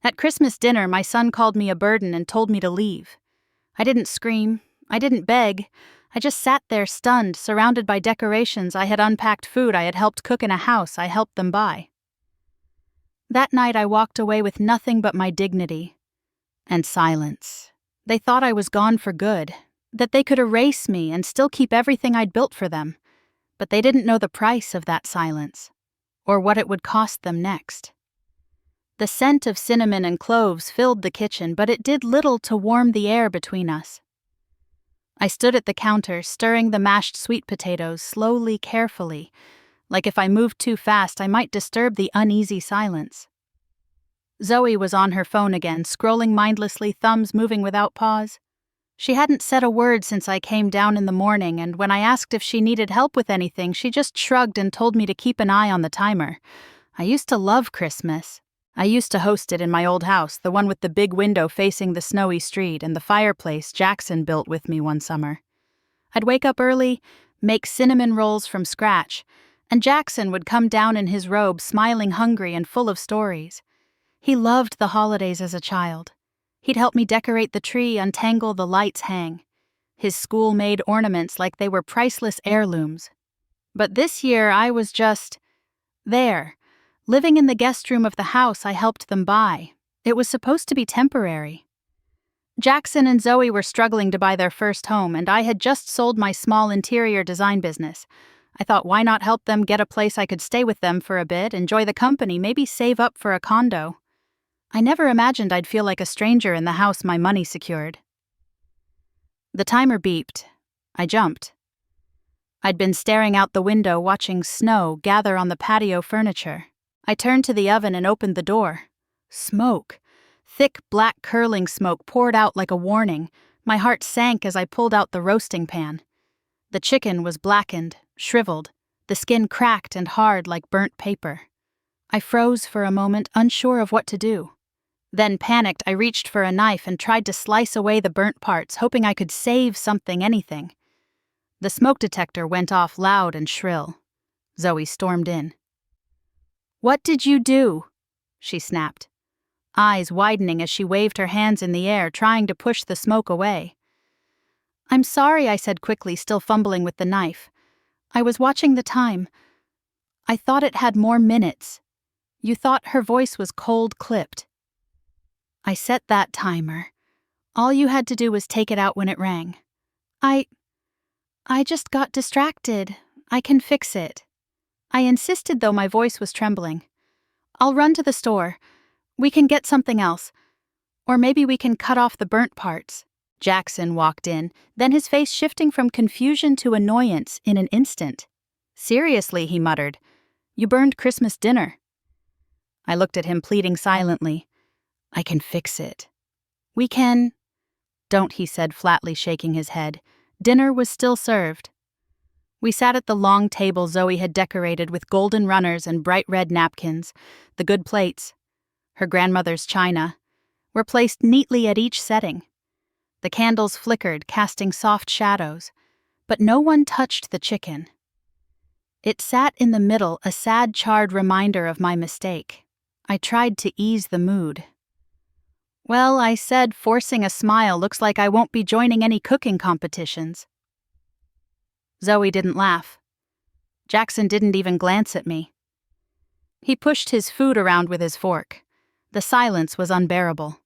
At Christmas dinner, my son called me a burden and told me to leave. I didn't scream. I didn't beg. I just sat there stunned, surrounded by decorations. I had unpacked food I had helped cook in a house I helped them buy. That night I walked away with nothing but my dignity and silence. They thought I was gone for good, that they could erase me and still keep everything I'd built for them. But they didn't know the price of that silence, or what it would cost them next. The scent of cinnamon and cloves filled the kitchen, but it did little to warm the air between us. I stood at the counter, stirring the mashed sweet potatoes slowly, carefully, like if I moved too fast I might disturb the uneasy silence. Zoe was on her phone again, scrolling mindlessly, thumbs moving without pause. She hadn't said a word since I came down in the morning, and when I asked if she needed help with anything, she just shrugged and told me to keep an eye on the timer. I used to love Christmas. I used to host it in my old house, the one with the big window facing the snowy street and the fireplace Jackson built with me one summer. I'd wake up early, make cinnamon rolls from scratch, and Jackson would come down in his robe, smiling, hungry, and full of stories. He loved the holidays as a child. He'd help me decorate the tree, untangle the lights hang. His school made ornaments like they were priceless heirlooms. But this year I was just there, living in the guest room of the house I helped them buy. It was supposed to be temporary. Jackson and Zoe were struggling to buy their first home, and I had just sold my small interior design business. I thought, why not help them get a place I could stay with them for a bit, enjoy the company, maybe save up for a condo. I never imagined I'd feel like a stranger in the house my money secured. The timer beeped. I jumped. I'd been staring out the window, watching snow gather on the patio furniture. I turned to the oven and opened the door. Smoke. Thick, black, curling smoke poured out like a warning. My heart sank as I pulled out the roasting pan. The chicken was blackened, shriveled, the skin cracked and hard like burnt paper. I froze for a moment, unsure of what to do. Then, panicked, I reached for a knife and tried to slice away the burnt parts, hoping I could save something, anything. The smoke detector went off loud and shrill. Zoe stormed in. "What did you do?" she snapped, eyes widening as she waved her hands in the air, trying to push the smoke away. "I'm sorry," I said quickly, still fumbling with the knife. "I was watching the time. I thought it had more minutes." "You thought?" Her voice was cold-clipped. "I set that timer. All you had to do was take it out when it rang. I just got distracted. I can fix it." I insisted, though my voice was trembling. "I'll run to the store. We can get something else. Or maybe we can cut off the burnt parts." Jackson walked in, then his face shifting from confusion to annoyance in an instant. "Seriously," he muttered. "You burned Christmas dinner." I looked at him, pleading silently. "I can fix it." "We can—" "Don't," he said, flatly shaking his head. Dinner was still served. We sat at the long table Zoe had decorated with golden runners and bright red napkins. The good plates, her grandmother's china, were placed neatly at each setting. The candles flickered, casting soft shadows, but no one touched the chicken. It sat in the middle, a sad, charred reminder of my mistake. I tried to ease the mood. "Well," I said, forcing a smile, "looks like I won't be joining any cooking competitions." Zoe didn't laugh. Jackson didn't even glance at me. He pushed his food around with his fork. The silence was unbearable.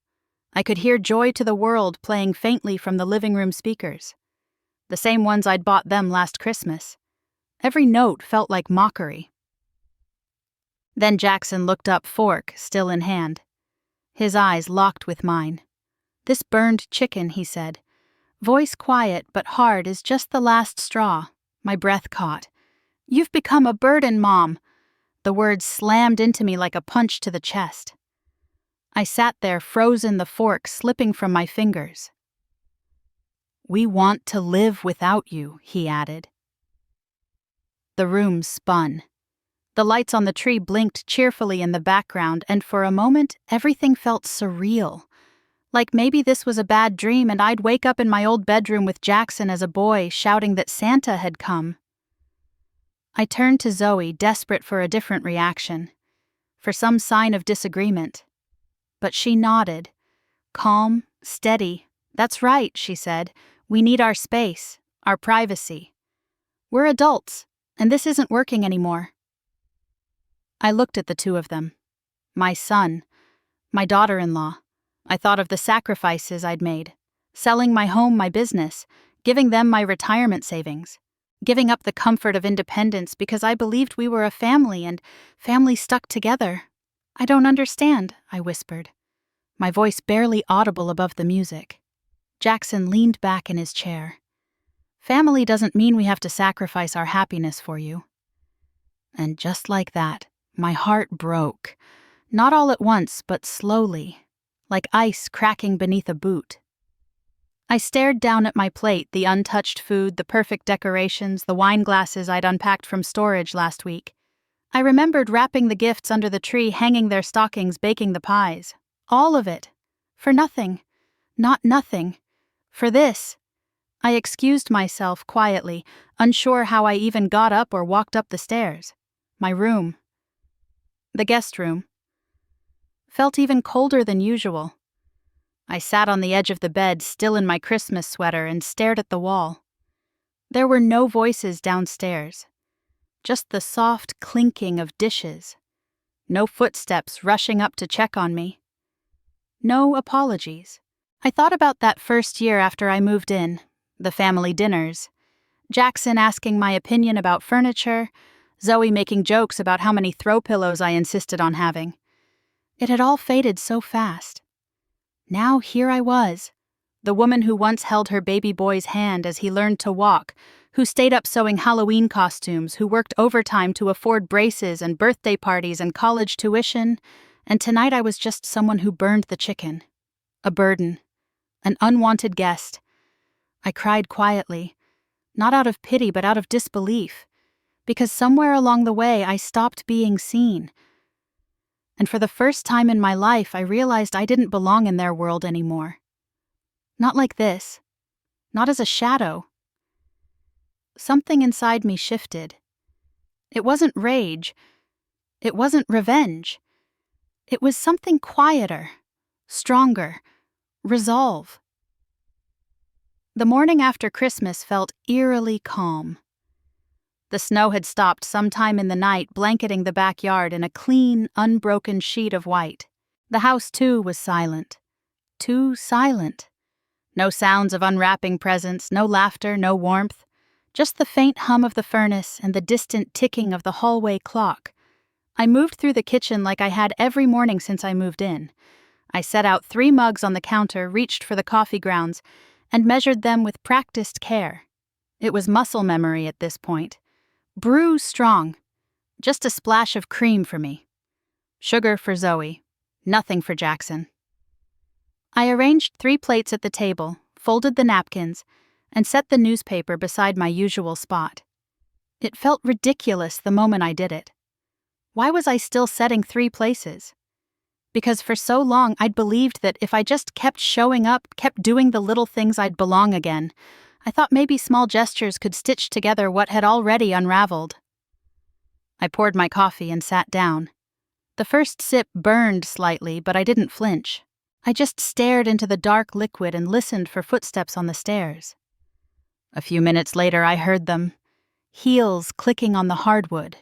I could hear Joy to the World playing faintly from the living room speakers. The same ones I'd bought them last Christmas. Every note felt like mockery. Then Jackson looked up, fork still in hand. His eyes locked with mine. "This burned chicken," he said. Voice quiet but hard, "is just the last straw." My breath caught. "You've become a burden, Mom." The words slammed into me like a punch to the chest. I sat there, frozen, the fork slipping from my fingers. "We want to live without you," he added. The room spun. The lights on the tree blinked cheerfully in the background, and for a moment everything felt surreal. Like maybe this was a bad dream and I'd wake up in my old bedroom with Jackson as a boy, shouting that Santa had come. I turned to Zoe, desperate for a different reaction, for some sign of disagreement. But she nodded. Calm, steady. "That's right," she said. "We need our space, our privacy. We're adults, and this isn't working anymore." I looked at the two of them. My son, my daughter-in-law. I thought of the sacrifices I'd made. Selling my home, my business, giving them my retirement savings. Giving up the comfort of independence because I believed we were a family and family stuck together. "I don't understand," I whispered, my voice barely audible above the music. Jackson leaned back in his chair. "Family doesn't mean we have to sacrifice our happiness for you." And just like that, my heart broke. Not all at once, but slowly, like ice cracking beneath a boot. I stared down at my plate, the untouched food, the perfect decorations, the wine glasses I'd unpacked from storage last week. I remembered wrapping the gifts under the tree, hanging their stockings, baking the pies. All of it. For nothing. Not nothing. For this. I excused myself quietly, unsure how I even got up or walked up the stairs. My room. The guest room. Felt even colder than usual. I sat on the edge of the bed, still in my Christmas sweater, and stared at the wall. There were no voices downstairs. Just the soft clinking of dishes. No footsteps rushing up to check on me. No apologies. I thought about that first year after I moved in, the family dinners. Jackson asking my opinion about furniture, Zoe making jokes about how many throw pillows I insisted on having. It had all faded so fast. Now here I was, the woman who once held her baby boy's hand as he learned to walk, who stayed up sewing Halloween costumes, who worked overtime to afford braces and birthday parties and college tuition, and tonight I was just someone who burned the chicken. A burden. An unwanted guest. I cried quietly, not out of pity but out of disbelief, because somewhere along the way I stopped being seen. And for the first time in my life I realized I didn't belong in their world anymore. Not like this. Not as a shadow. Something inside me shifted. It wasn't rage. It wasn't revenge. It was something quieter, stronger, resolve. The morning after Christmas felt eerily calm. The snow had stopped sometime in the night, blanketing the backyard in a clean, unbroken sheet of white. The house, too, was silent. Too silent. No sounds of unwrapping presents, no laughter, no warmth. Just the faint hum of the furnace and the distant ticking of the hallway clock. I moved through the kitchen like I had every morning since I moved in. I set out 3 mugs on the counter, reached for the coffee grounds, and measured them with practiced care. It was muscle memory at this point. Brew strong. Just a splash of cream for me. Sugar for Zoe. Nothing for Jackson. I arranged 3 plates at the table, folded the napkins, and set the newspaper beside my usual spot. It felt ridiculous the moment I did it. Why was I still setting 3 places? Because for so long I'd believed that if I just kept showing up, kept doing the little things, I'd belong again. I thought maybe small gestures could stitch together what had already unraveled. I poured my coffee and sat down. The first sip burned slightly, but I didn't flinch. I just stared into the dark liquid and listened for footsteps on the stairs. A few minutes later I heard them, heels clicking on the hardwood.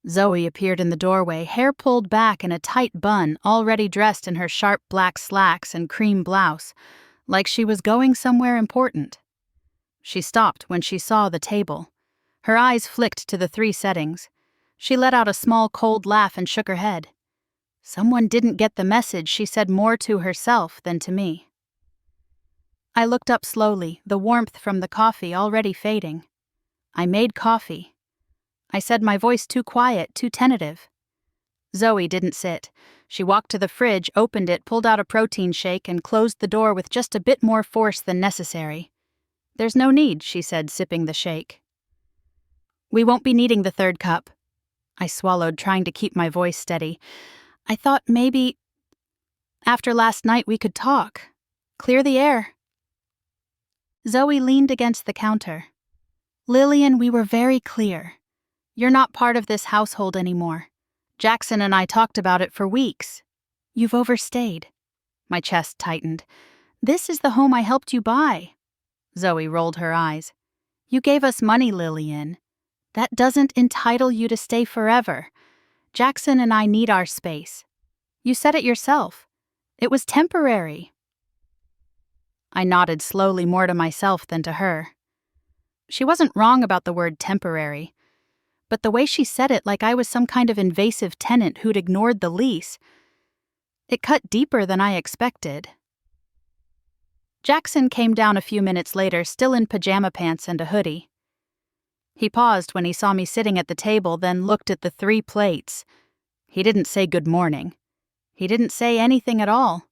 Zoe appeared in the doorway, hair pulled back in a tight bun, already dressed in her sharp black slacks and cream blouse, like she was going somewhere important. She stopped when she saw the table. Her eyes flicked to the 3 settings. She let out a small cold laugh and shook her head. Someone didn't get the message. She said more to herself than to me. I looked up slowly, the warmth from the coffee already fading. I made coffee. I said my voice too quiet, too tentative. Zoe didn't sit. She walked to the fridge, opened it, pulled out a protein shake, and closed the door with just a bit more force than necessary. "There's no need," she said, sipping the shake. "We won't be needing the 3rd cup." I swallowed, trying to keep my voice steady. I thought maybe after last night we could talk. Clear the air. Zoe leaned against the counter. "Lillian, we were very clear. You're not part of this household anymore. Jackson and I talked about it for weeks. You've overstayed." My chest tightened. "This is the home I helped you buy." Zoe rolled her eyes. "You gave us money, Lillian. That doesn't entitle you to stay forever. Jackson and I need our space. You said it yourself. It was temporary." I nodded slowly, more to myself than to her. She wasn't wrong about the word temporary, but the way she said it, like I was some kind of invasive tenant who'd ignored the lease, it cut deeper than I expected. Jackson came down a few minutes later, still in pajama pants and a hoodie. He paused when he saw me sitting at the table, then looked at the 3 plates. He didn't say good morning. He didn't say anything at all.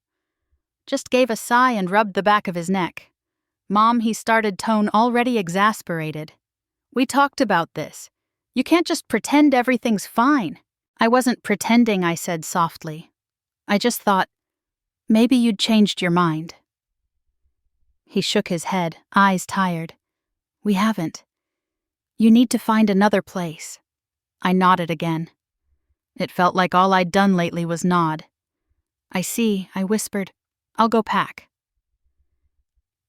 Just gave a sigh and rubbed the back of his neck. "Mom," he started, tone already exasperated. "We talked about this. You can't just pretend everything's fine." "I wasn't pretending," I said softly. "I just thought, maybe you'd changed your mind." He shook his head, eyes tired. "We haven't. You need to find another place." I nodded again. It felt like all I'd done lately was nod. "I see," I whispered. "I'll go pack."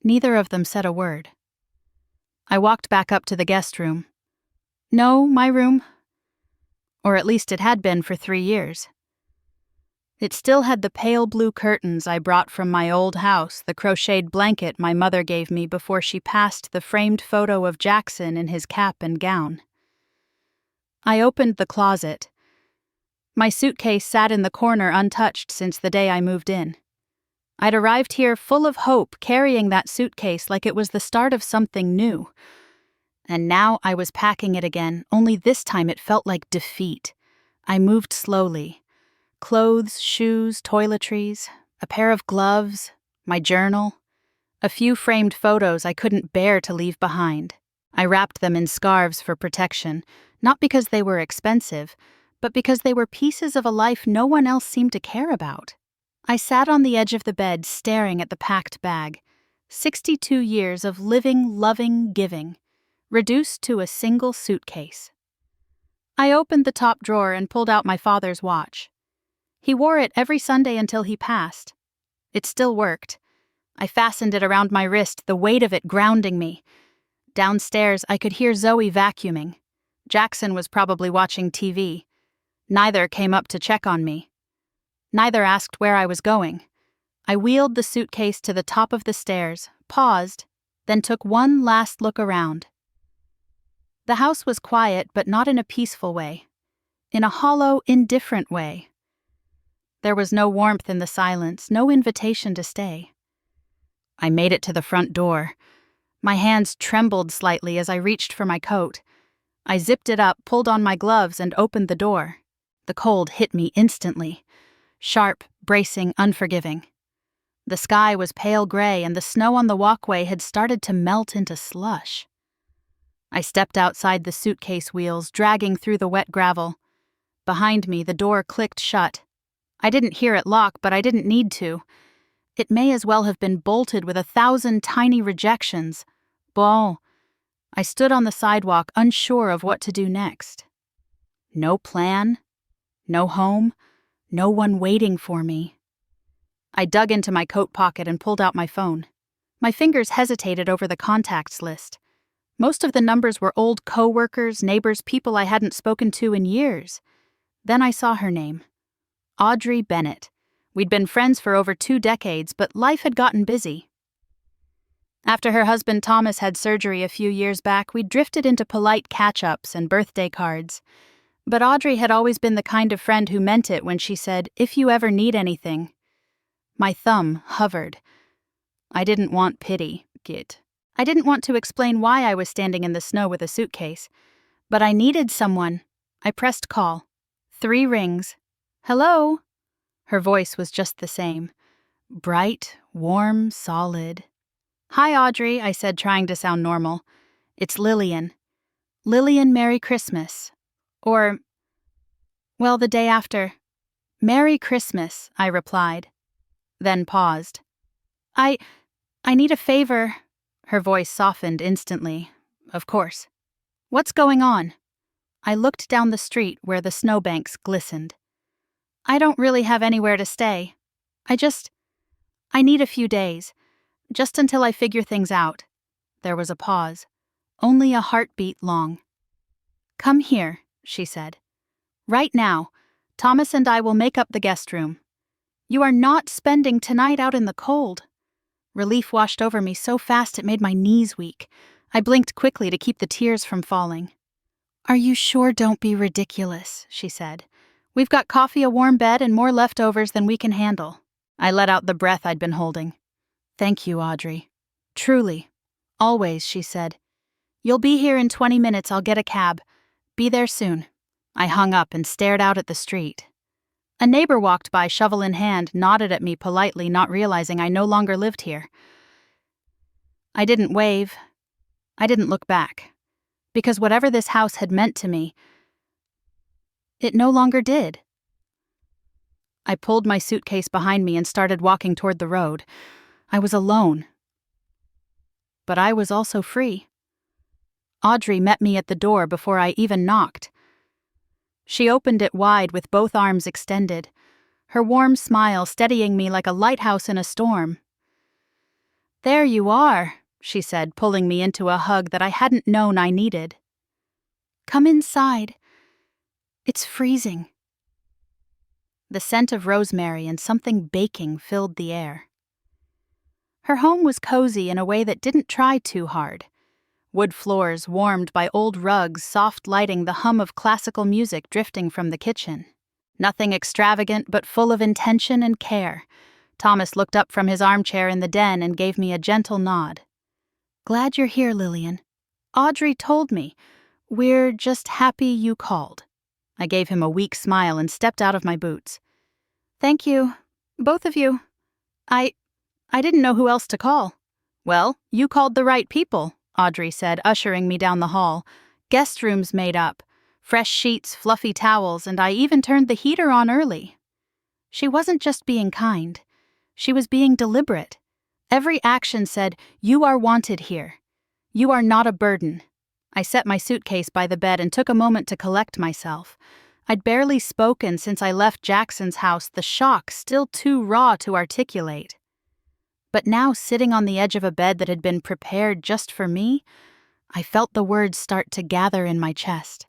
Neither of them said a word. I walked back up to the guest room. No, my room. Or at least it had been for 3 years. It still had the pale blue curtains I brought from my old house, the crocheted blanket my mother gave me before she passed the framed photo of Jackson in his cap and gown. I opened the closet. My suitcase sat in the corner untouched since the day I moved in. I'd arrived here full of hope, carrying that suitcase like it was the start of something new. And now I was packing it again, only this time it felt like defeat. I moved slowly. Clothes, shoes, toiletries, a pair of gloves, my journal, a few framed photos I couldn't bear to leave behind. I wrapped them in scarves for protection, not because they were expensive, but because they were pieces of a life no one else seemed to care about. I sat on the edge of the bed staring at the packed bag. 62 years of living, loving, giving, reduced to a single suitcase. I opened the top drawer and pulled out my father's watch. He wore it every Sunday until he passed. It still worked. I fastened it around my wrist, the weight of it grounding me. Downstairs, I could hear Zoe vacuuming. Jackson was probably watching TV. Neither came up to check on me. Neither asked where I was going. I wheeled the suitcase to the top of the stairs, paused, then took one last look around. The house was quiet, but not in a peaceful way. In a hollow, indifferent way. There was no warmth in the silence, no invitation to stay. I made it to the front door. My hands trembled slightly as I reached for my coat. I zipped it up, pulled on my gloves, and opened the door. The cold hit me instantly. Sharp, bracing, unforgiving. The sky was pale gray, and the snow on the walkway had started to melt into slush. I stepped outside the suitcase wheels, dragging through the wet gravel. Behind me, the door clicked shut. I didn't hear it lock, but I didn't need to. It may as well have been bolted with 1,000 tiny rejections. Bon. I stood on the sidewalk, unsure of what to do next. No plan, no home, no one waiting for me. I dug into my coat pocket and pulled out my phone. My fingers hesitated over the contacts list. Most of the numbers were old co-workers, neighbors, people I hadn't spoken to in years. Then I saw her name. Audrey Bennett. We'd been friends for over 2 decades, but life had gotten busy. After her husband Thomas had surgery a few years back, we drifted into polite catch-ups and birthday cards. But Audrey had always been the kind of friend who meant it when she said, "If you ever need anything." My thumb hovered. I didn't want pity, Git. I didn't want to explain why I was standing in the snow with a suitcase. But I needed someone. I pressed call. 3 rings. "Hello?" Her voice was just the same. Bright, warm, solid. "Hi, Audrey," I said, trying to sound normal. "It's Lillian. Lillian, Merry Christmas." Or, well, the day after. "Merry Christmas," I replied. Then paused. I need a favor." Her voice softened instantly. "Of course." "What's going on?" I looked down the street where the snowbanks glistened. I don't really have anywhere to stay. I need a few days, just until I figure things out." There was a pause, only a heartbeat long. "Come here," she said. "Right now. Thomas and I will make up the guest room. You are not spending tonight out in the cold." Relief washed over me so fast it made my knees weak. I blinked quickly to keep the tears from falling. "Are you sure? Don't be ridiculous," she said. "We've got coffee, a warm bed, and more leftovers than we can handle." I let out the breath I'd been holding. "Thank you, Audrey. Truly. Always," she said. "You'll be here in 20 minutes. I'll get a cab. Be there soon." I hung up and stared out at the street. A neighbor walked by, shovel in hand, nodded at me politely, not realizing I no longer lived here. I didn't wave. I didn't look back. Because whatever this house had meant to me, it no longer did. I pulled my suitcase behind me and started walking toward the road. I was alone. But I was also free. Audrey met me at the door before I even knocked. She opened it wide with both arms extended, her warm smile steadying me like a lighthouse in a storm. "There you are," she said, pulling me into a hug that I hadn't known I needed. "Come inside. It's freezing." The scent of rosemary and something baking filled the air. Her home was cozy in a way that didn't try too hard. Wood floors warmed by old rugs, soft lighting, the hum of classical music drifting from the kitchen. Nothing extravagant, but full of intention and care. Thomas looked up from his armchair in the den and gave me a gentle nod. "Glad you're here, Lillian. Audrey told me. We're just happy you called." I gave him a weak smile and stepped out of my boots. "Thank you, both of you. I didn't know who else to call." "Well, you called the right people," Audrey said, ushering me down the hall. "Guest rooms made up. Fresh sheets, fluffy towels, and I even turned the heater on early." She wasn't just being kind. She was being deliberate. Every action said, "You are wanted here. You are not a burden." I set my suitcase by the bed and took a moment to collect myself. I'd barely spoken since I left Jackson's house, the shock still too raw to articulate. But now, sitting on the edge of a bed that had been prepared just for me, I felt the words start to gather in my chest.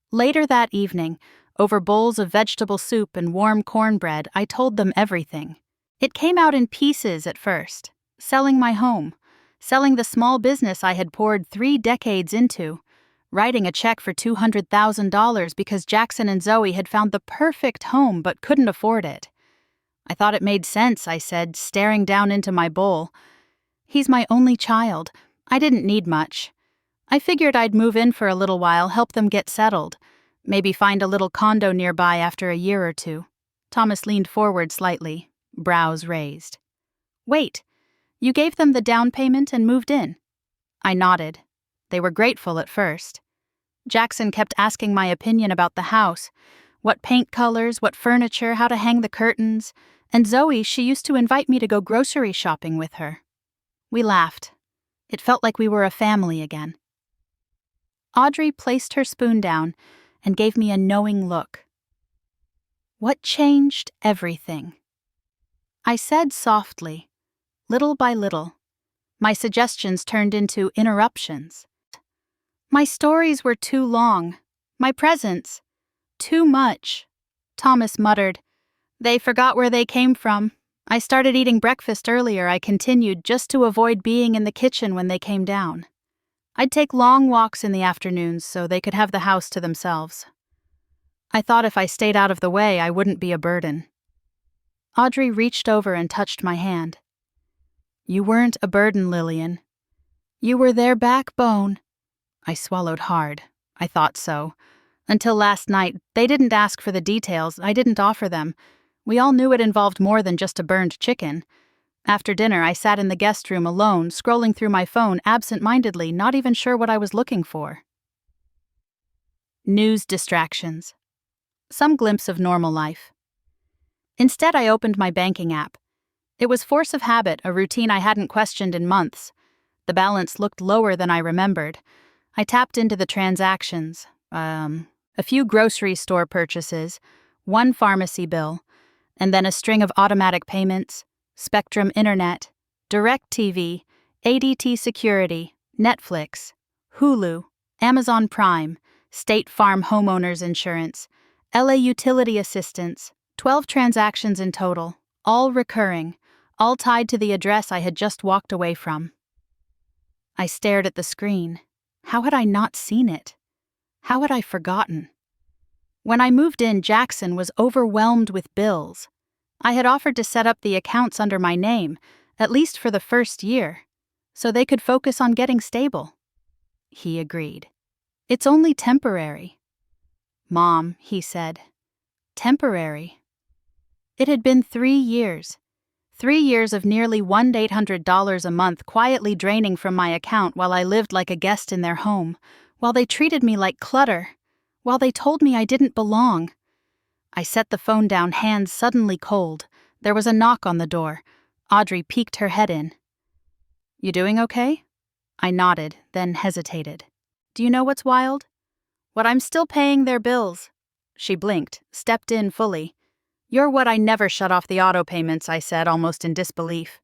Later that evening, over bowls of vegetable soup and warm cornbread, I told them everything. It came out in pieces at first. Selling my home, selling the small business I had poured 3 decades into, writing a check for $200,000 because Jackson and Zoe had found the perfect home but couldn't afford it. I thought it made sense, I said, staring down into my bowl. "He's my only child. I didn't need much. I figured I'd move in for a little while, help them get settled, maybe find a little condo nearby after a year or 2. Thomas leaned forward slightly, brows raised. "Wait, you gave them the down payment and moved in?" I nodded. They were grateful at first. Jackson kept asking my opinion about the house, what paint colors, what furniture, how to hang the curtains, and Zoe, she used to invite me to go grocery shopping with her. We laughed. It felt like we were a family again. Audrey placed her spoon down and gave me a knowing look. "What changed everything?" I said softly, little by little. My suggestions turned into interruptions. "My stories were too long. My presence, too much." Thomas muttered. "They forgot where they came from. I started eating breakfast earlier," I continued, "just to avoid being in the kitchen when they came down. I'd take long walks in the afternoons so they could have the house to themselves. I thought if I stayed out of the way, I wouldn't be a burden." Audrey reached over and touched my hand. "You weren't a burden, Lillian. You were their backbone." I swallowed hard. I thought so. Until last night, they didn't ask for the details. I didn't offer them. We all knew it involved more than just a burned chicken. After dinner, I sat in the guest room alone, scrolling through my phone absent-mindedly, not even sure what I was looking for. News distractions. Some glimpse of normal life. Instead, I opened my banking app. It was force of habit, a routine I hadn't questioned in months. The balance looked lower than I remembered. I tapped into the transactions. A few grocery store purchases, one pharmacy bill, and then a string of automatic payments, Spectrum Internet, DirecTV, ADT Security, Netflix, Hulu, Amazon Prime, State Farm Homeowners Insurance, LA Utility Assistance, 12 transactions in total, all recurring, all tied to the address I had just walked away from. I stared at the screen. How had I not seen it? How had I forgotten? When I moved in, Jackson was overwhelmed with bills. I had offered to set up the accounts under my name, at least for the first year, so they could focus on getting stable. He agreed. It's only temporary. Mom, he said. Temporary. It had been 3 years. 3 years of nearly $1,800 a month quietly draining from my account while I lived like a guest in their home, while they treated me like clutter, while they told me I didn't belong. I set the phone down, hands suddenly cold. There was a knock on the door. Audrey peeked her head in. You doing okay? I nodded, then hesitated. Do you know what's wild? What I'm still paying their bills. She blinked, stepped in fully. You're what I never shut off the auto payments, I said, almost in disbelief.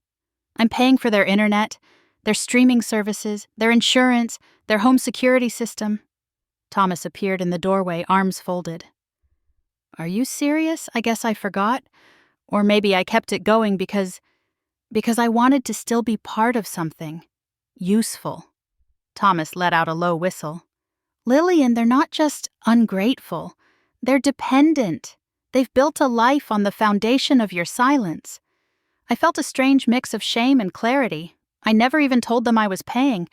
I'm paying for their internet, their streaming services, their insurance, their home security system. Thomas appeared in the doorway, arms folded. Are you serious? I guess I forgot. Or maybe I kept it going because I wanted to still be part of something. Useful. Thomas let out a low whistle. Lillian, they're not just ungrateful. They're dependent. They've built a life on the foundation of your silence. I felt a strange mix of shame and clarity. I never even told them I was paying.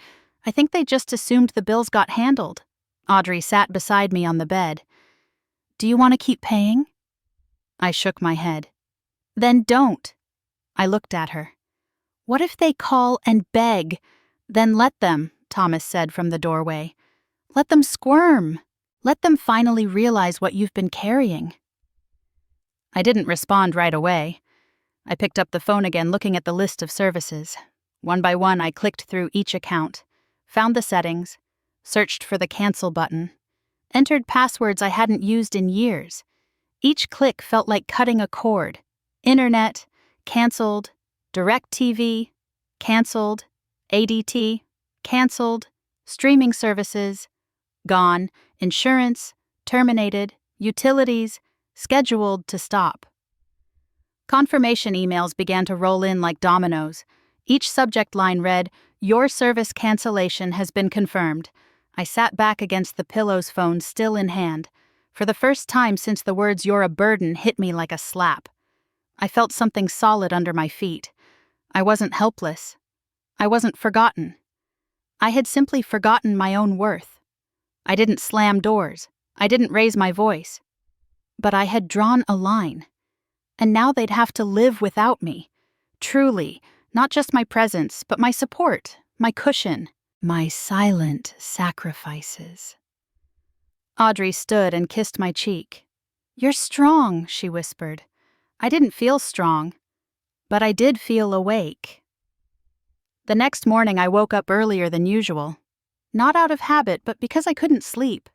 I think they just assumed the bills got handled. Audrey sat beside me on the bed. Do you want to keep paying? I shook my head. Then don't. I looked at her. What if they call and beg? Then let them, Thomas said from the doorway. Let them squirm. Let them finally realize what you've been carrying. I didn't respond right away. I picked up the phone again, looking at the list of services. One by one, I clicked through each account, found the settings, searched for the cancel button, entered passwords I hadn't used in years. Each click felt like cutting a cord. Internet, canceled, DirecTV, canceled, ADT, canceled, streaming services, gone, insurance, terminated, utilities, scheduled to stop. Confirmation emails began to roll in like dominoes. Each subject line read, "Your service cancellation has been confirmed." I sat back against the pillow's phone, still in hand. For the first time since the words "you're a burden" hit me like a slap. I felt something solid under my feet. I wasn't helpless. I wasn't forgotten. I had simply forgotten my own worth. I didn't slam doors. I didn't raise my voice. But I had drawn a line. And now they'd have to live without me. Truly, not just my presence, but my support, my cushion, my silent sacrifices. Audrey stood and kissed my cheek. You're strong, she whispered. I didn't feel strong, but I did feel awake. The next morning I woke up earlier than usual. Not out of habit, but because I couldn't sleep.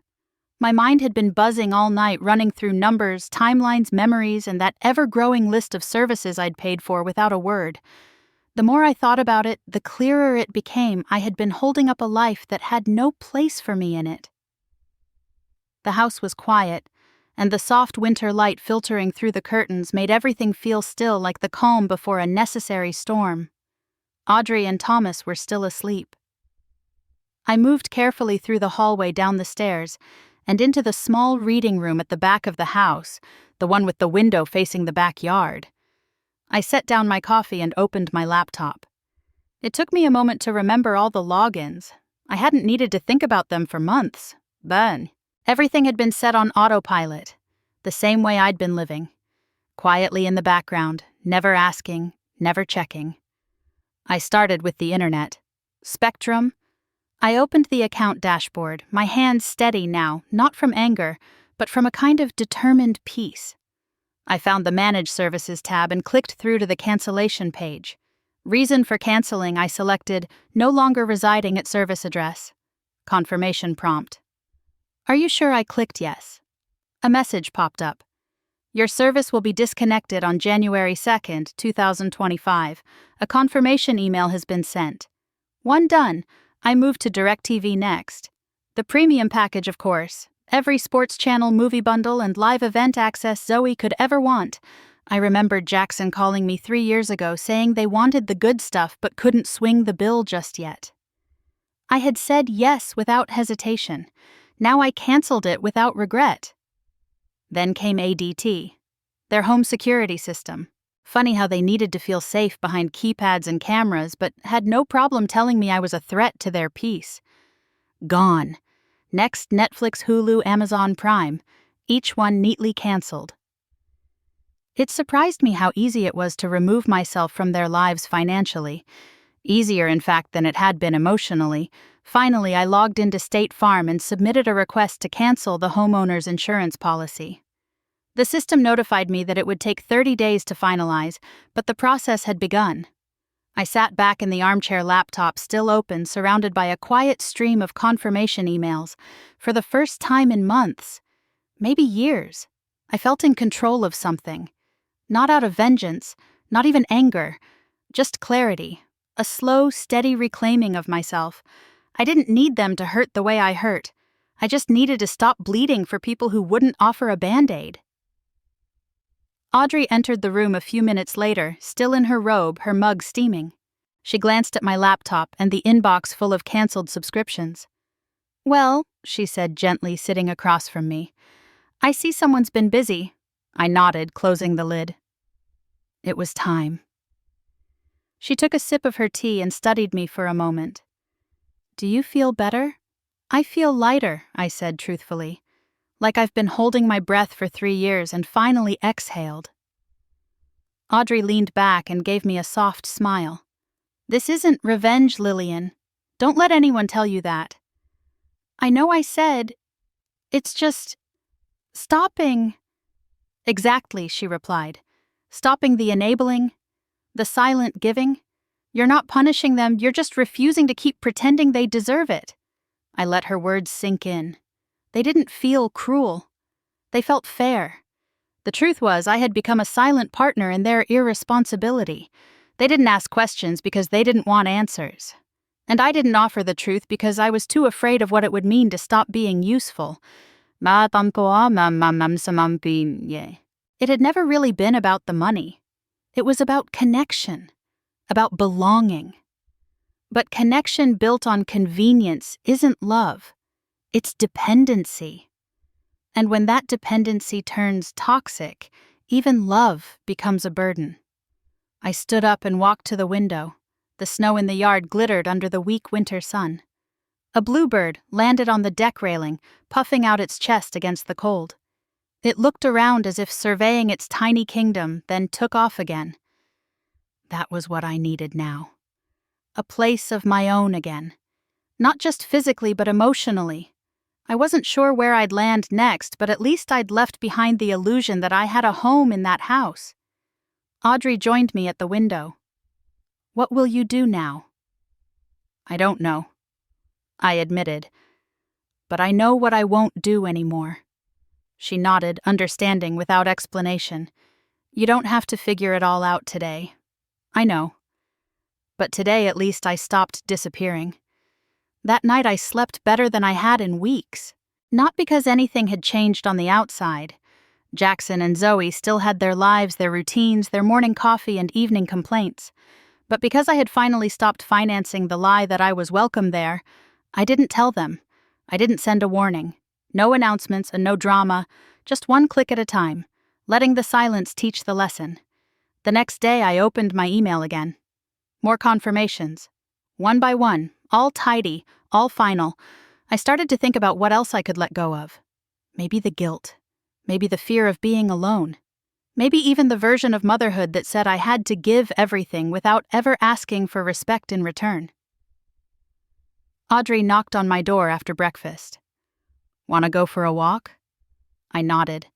My mind had been buzzing all night, running through numbers, timelines, memories, and that ever-growing list of services I'd paid for without a word. The more I thought about it, the clearer it became I had been holding up a life that had no place for me in it. The house was quiet, and the soft winter light filtering through the curtains made everything feel still, like the calm before a necessary storm. Audrey and Thomas were still asleep. I moved carefully through the hallway, down the stairs, and into the small reading room at the back of the house, the one with the window facing the backyard. I set down my coffee and opened my laptop. It took me a moment to remember all the logins. I hadn't needed to think about them for months. Then, everything had been set on autopilot, the same way I'd been living. Quietly in the background, never asking, never checking. I started with the internet. Spectrum. I opened the account dashboard, my hands steady now, not from anger, but from a kind of determined peace. I found the Manage Services tab and clicked through to the cancellation page. Reason for canceling, I selected no longer residing at service address. Confirmation prompt. Are you sure? I clicked yes. A message popped up. Your service will be disconnected on January 2nd, 2025. A confirmation email has been sent. One done. I moved to DirecTV next. The premium package, of course. Every sports channel, movie bundle, and live event access Zoe could ever want. I remembered Jackson calling me 3 years ago saying they wanted the good stuff but couldn't swing the bill just yet. I had said yes without hesitation. Now I canceled it without regret. Then came ADT, their home security system. Funny how they needed to feel safe behind keypads and cameras, but had no problem telling me I was a threat to their peace. Gone. Next, Netflix, Hulu, Amazon Prime, each one neatly canceled. It surprised me how easy it was to remove myself from their lives financially. Easier, in fact, than it had been emotionally. Finally, I logged into State Farm and submitted a request to cancel the homeowner's insurance policy. The system notified me that it would take 30 days to finalize, but the process had begun. I sat back in the armchair, laptop still open, surrounded by a quiet stream of confirmation emails. For the first time in months, maybe years, I felt in control of something. Not out of vengeance, not even anger, just clarity, a slow, steady reclaiming of myself. I didn't need them to hurt the way I hurt. I just needed to stop bleeding for people who wouldn't offer a Band-Aid. Audrey entered the room a few minutes later, still in her robe, her mug steaming. She glanced at my laptop and the inbox full of canceled subscriptions. "Well," she said gently, sitting across from me, "I see someone's been busy." I nodded, closing the lid. It was time. She took a sip of her tea and studied me for a moment. "Do you feel better?" "I feel lighter," I said truthfully. Like I've been holding my breath for 3 years and finally exhaled. Audrey leaned back and gave me a soft smile. "This isn't revenge, Lillian. Don't let anyone tell you that." "I know I said. It's just stopping." "Exactly," she replied. "Stopping the enabling, the silent giving. You're not punishing them, you're just refusing to keep pretending they deserve it." I let her words sink in. They didn't feel cruel. They felt fair. The truth was, I had become a silent partner in their irresponsibility. They didn't ask questions because they didn't want answers. And I didn't offer the truth because I was too afraid of what it would mean to stop being useful. It had never really been about the money. It was about connection, about belonging. But connection built on convenience isn't love. It's dependency. And when that dependency turns toxic, even love becomes a burden. I stood up and walked to the window. The snow in the yard glittered under the weak winter sun. A bluebird landed on the deck railing, puffing out its chest against the cold. It looked around as if surveying its tiny kingdom, then took off again. That was what I needed now. A place of my own again. Not just physically, but emotionally. I wasn't sure where I'd land next, but at least I'd left behind the illusion that I had a home in that house. Audrey joined me at the window. "What will you do now?" "I don't know," I admitted. "But I know what I won't do anymore." She nodded, understanding without explanation. "You don't have to figure it all out today. I know. But today at least I stopped disappearing. That night I slept better than I had in weeks. Not because anything had changed on the outside. Jackson and Zoe still had their lives, their routines, their morning coffee and evening complaints. But because I had finally stopped financing the lie that I was welcome there, I didn't tell them. I didn't send a warning. No announcements and no drama, just one click at a time, letting the silence teach the lesson. The next day I opened my email again. More confirmations. One by one, all tidy, all final. I started to think about what else I could let go of. Maybe the guilt. Maybe the fear of being alone. Maybe even the version of motherhood that said I had to give everything without ever asking for respect in return. Audrey knocked on my door after breakfast. "Want to go for a walk?" I nodded,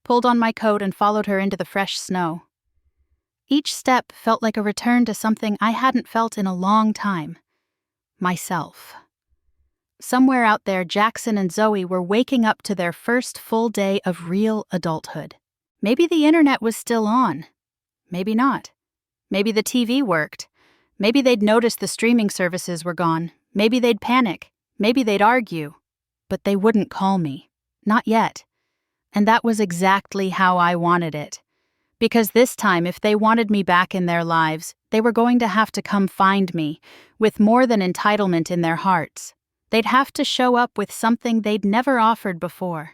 pulled on my coat and followed her into the fresh snow. Each step felt like a return to something I hadn't felt in a long time. Myself. Somewhere out there, Jackson and Zoe were waking up to their first full day of real adulthood. Maybe the internet was still on. Maybe not. Maybe the TV worked. Maybe they'd noticed the streaming services were gone. Maybe they'd panic. Maybe they'd argue. But they wouldn't call me. Not yet. And that was exactly how I wanted it. Because this time, if they wanted me back in their lives, they were going to have to come find me, with more than entitlement in their hearts. They'd have to show up with something they'd never offered before.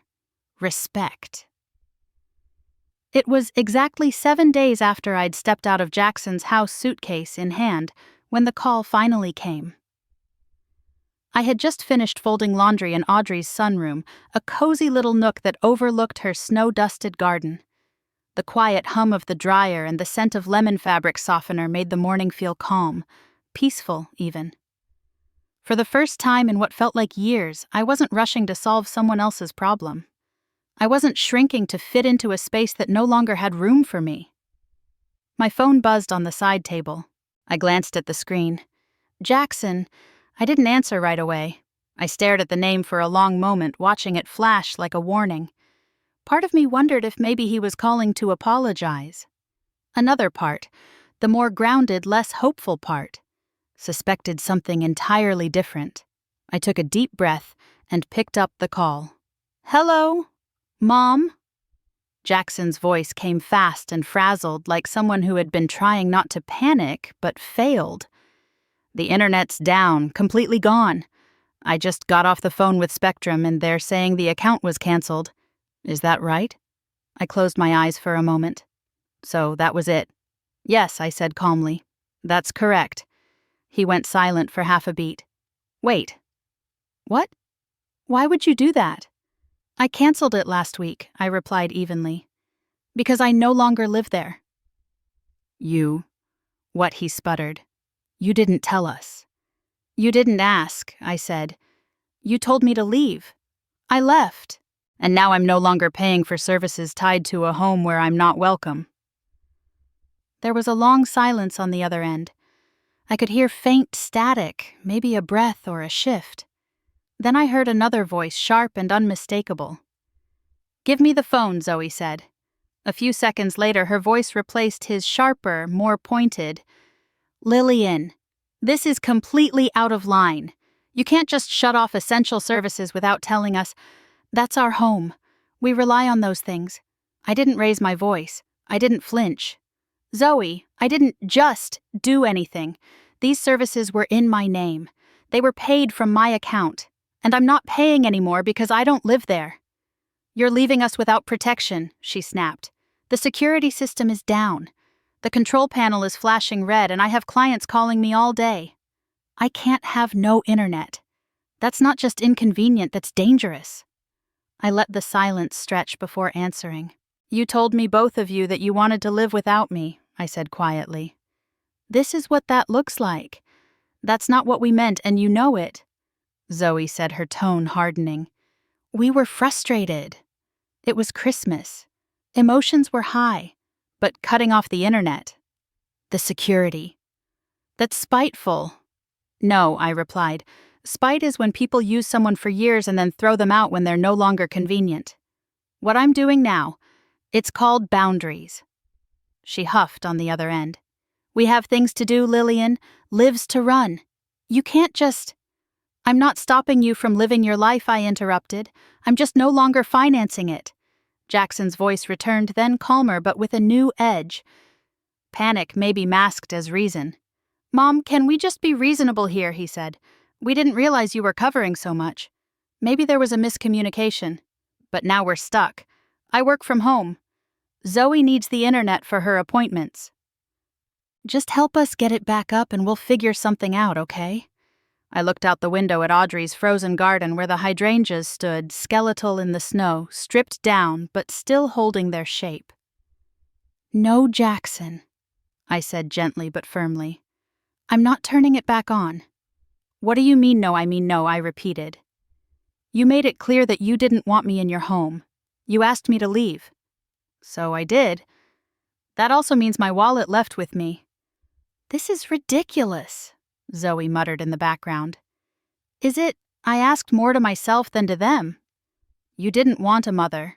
Respect. It was exactly 7 days after I'd stepped out of Jackson's house, suitcase in hand, when the call finally came. I had just finished folding laundry in Audrey's sunroom, a cozy little nook that overlooked her snow-dusted garden. The quiet hum of the dryer and the scent of lemon fabric softener made the morning feel calm, peaceful even. For the first time in what felt like years, I wasn't rushing to solve someone else's problem. I wasn't shrinking to fit into a space that no longer had room for me. My phone buzzed on the side table. I glanced at the screen. Jackson. I didn't answer right away. I stared at the name for a long moment, watching it flash like a warning. Part of me wondered if maybe he was calling to apologize. Another part, the more grounded, less hopeful part, suspected something entirely different. I took a deep breath and picked up the call. Hello? Mom? Jackson's voice came fast and frazzled, like someone who had been trying not to panic, but failed. The internet's down, completely gone. I just got off the phone with Spectrum and they're saying the account was canceled. Is that right? I closed my eyes for a moment. So that was it. Yes, I said calmly. That's correct. He went silent for half a beat. Wait. What? Why would you do that? I canceled it last week, I replied evenly. Because I no longer live there. You? What, he sputtered. You didn't tell us. You didn't ask, I said. You told me to leave. I left. And now I'm no longer paying for services tied to a home where I'm not welcome. There was a long silence on the other end. I could hear faint static, maybe a breath or a shift. Then I heard another voice, sharp and unmistakable. Give me the phone, Zoe said. A few seconds later, her voice replaced his sharper, more pointed. Lillian, this is completely out of line. You can't just shut off essential services without telling us. That's our home. We rely on those things. I didn't raise my voice. I didn't flinch. Zoe, I didn't just do anything. These services were in my name. They were paid from my account. And I'm not paying anymore because I don't live there. You're leaving us without protection, she snapped. The security system is down. The control panel is flashing red and I have clients calling me all day. I can't have no internet. That's not just inconvenient, that's dangerous. I let the silence stretch before answering. You told me, both of you, that you wanted to live without me, I said quietly. This is what that looks like. That's not what we meant, and you know it. Zoe said, her tone hardening. We were frustrated. It was Christmas. Emotions were high, but cutting off the internet. The security. That's spiteful. No, I replied. Spite is when people use someone for years and then throw them out when they're no longer convenient. What I'm doing now, it's called boundaries. She huffed on the other end. We have things to do, Lillian, lives to run. You can't just... I'm not stopping you from living your life, I interrupted. I'm just no longer financing it. Jackson's voice returned, then calmer, but with a new edge. Panic maybe masked as reason. Mom, can we just be reasonable here, he said. We didn't realize you were covering so much. Maybe there was a miscommunication. But now we're stuck. I work from home. Zoe needs the internet for her appointments. Just help us get it back up and we'll figure something out, okay? I looked out the window at Audrey's frozen garden where the hydrangeas stood, skeletal in the snow, stripped down, but still holding their shape. No, Jackson, I said gently but firmly. I'm not turning it back on. What do you mean, no? I mean no, I repeated. You made it clear that you didn't want me in your home. You asked me to leave. So I did. That also means my wallet left with me. This is ridiculous, Zoe muttered in the background. Is it? I asked more to myself than to them. You didn't want a mother.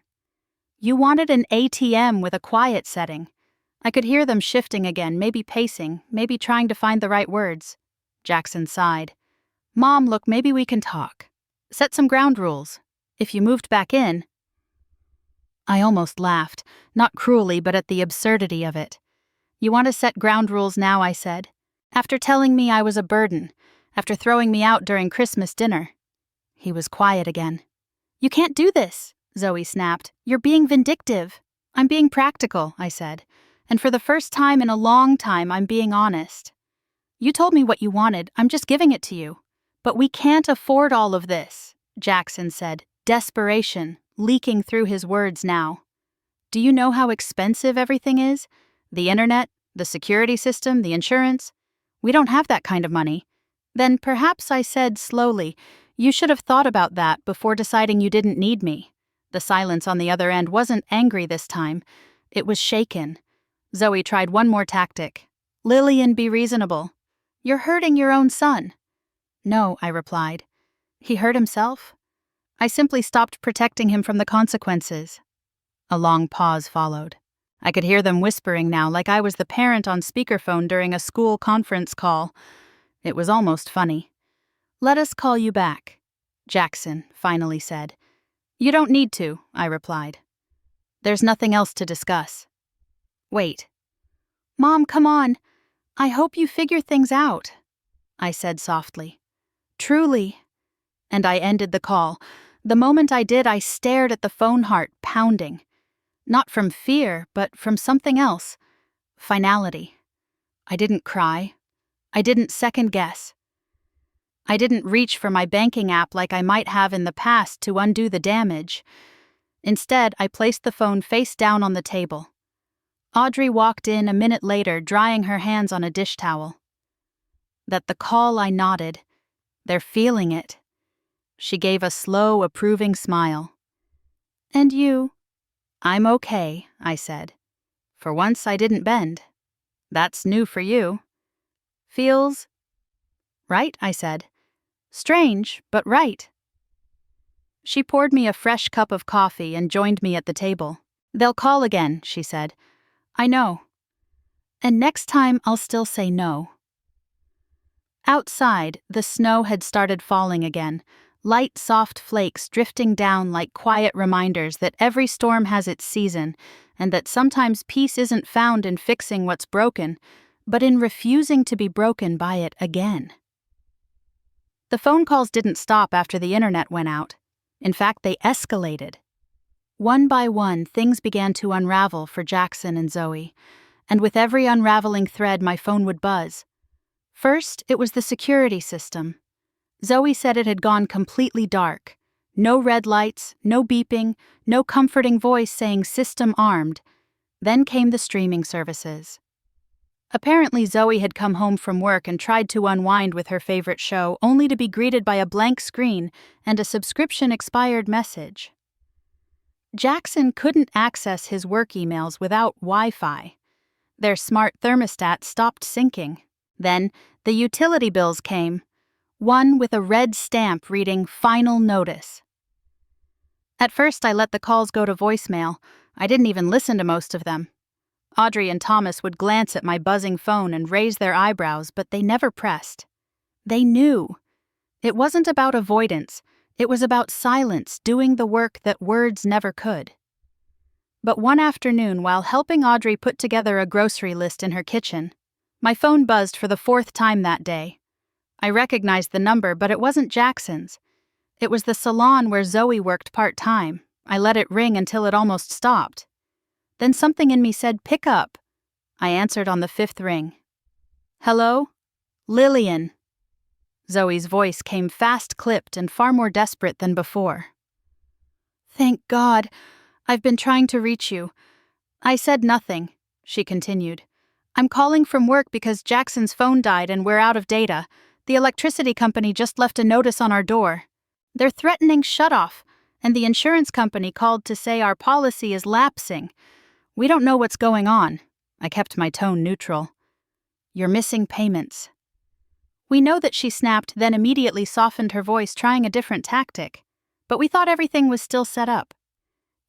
You wanted an ATM with a quiet setting. I could hear them shifting again, maybe pacing, maybe trying to find the right words. Jackson sighed. Mom, look, maybe we can talk. Set some ground rules. If you moved back in. I almost laughed, not cruelly, but at the absurdity of it. You want to set ground rules now, I said. After telling me I was a burden, after throwing me out during Christmas dinner. He was quiet again. You can't do this, Zoe snapped. You're being vindictive. I'm being practical, I said. And for the first time in a long time, I'm being honest. You told me what you wanted, I'm just giving it to you. But we can't afford all of this, Jackson said, desperation leaking through his words now. Do you know how expensive everything is? The internet, the security system, the insurance? We don't have that kind of money. Then perhaps, I said slowly, you should have thought about that before deciding you didn't need me. The silence on the other end wasn't angry this time. It was shaken. Zoe tried one more tactic. Lillian, be reasonable. You're hurting your own son. No, I replied. He hurt himself? I simply stopped protecting him from the consequences. A long pause followed. I could hear them whispering now, like I was the parent on speakerphone during a school conference call. It was almost funny. Let us call you back, Jackson finally said. You don't need to, I replied. There's nothing else to discuss. Wait. Mom, come on. I hope you figure things out, I said softly. Truly. And I ended the call. The moment I did, I stared at the phone, heart pounding. Not from fear, but from something else. Finality. I didn't cry. I didn't second guess. I didn't reach for my banking app like I might have in the past to undo the damage. Instead, I placed the phone face down on the table. Audrey walked in a minute later, drying her hands on a dish towel. At the call, I nodded. They're feeling it. She gave a slow, approving smile. And you? I'm okay, I said. For once, I didn't bend. That's new for you. Feels right, I said. Strange, but right. She poured me a fresh cup of coffee and joined me at the table. They'll call again, she said. I know. And next time, I'll still say no. Outside, the snow had started falling again, light, soft flakes drifting down like quiet reminders that every storm has its season, and that sometimes peace isn't found in fixing what's broken, but in refusing to be broken by it again. The phone calls didn't stop after the internet went out. In fact, they escalated. One by one, things began to unravel for Jackson and Zoe, and with every unraveling thread, my phone would buzz. First, it was the security system. Zoe said it had gone completely dark. No red lights, no beeping, no comforting voice saying system armed. Then came the streaming services. Apparently, Zoe had come home from work and tried to unwind with her favorite show, only to be greeted by a blank screen and a subscription-expired message. Jackson couldn't access his work emails without Wi-Fi. Their smart thermostat stopped syncing. Then, the utility bills came, one with a red stamp reading Final Notice. At first, I let the calls go to voicemail. I didn't even listen to most of them. Audrey and Thomas would glance at my buzzing phone and raise their eyebrows, but they never pressed. They knew. It wasn't about avoidance. It was about silence, doing the work that words never could. But one afternoon, while helping Audrey put together a grocery list in her kitchen, my phone buzzed for the 4th time that day. I recognized the number, but it wasn't Jackson's. It was the salon where Zoe worked part-time. I let it ring until it almost stopped. Then something in me said, pick up. I answered on the 5th ring. Hello? Lillian. Zoe's voice came fast-clipped and far more desperate than before. Thank God. I've been trying to reach you. I said nothing, she continued. I'm calling from work because Jackson's phone died and we're out of data. The electricity company just left a notice on our door. They're threatening shutoff, and the insurance company called to say our policy is lapsing. We don't know what's going on. I kept my tone neutral. You're missing payments. We know that, she snapped, then immediately softened her voice, trying a different tactic. But we thought everything was still set up.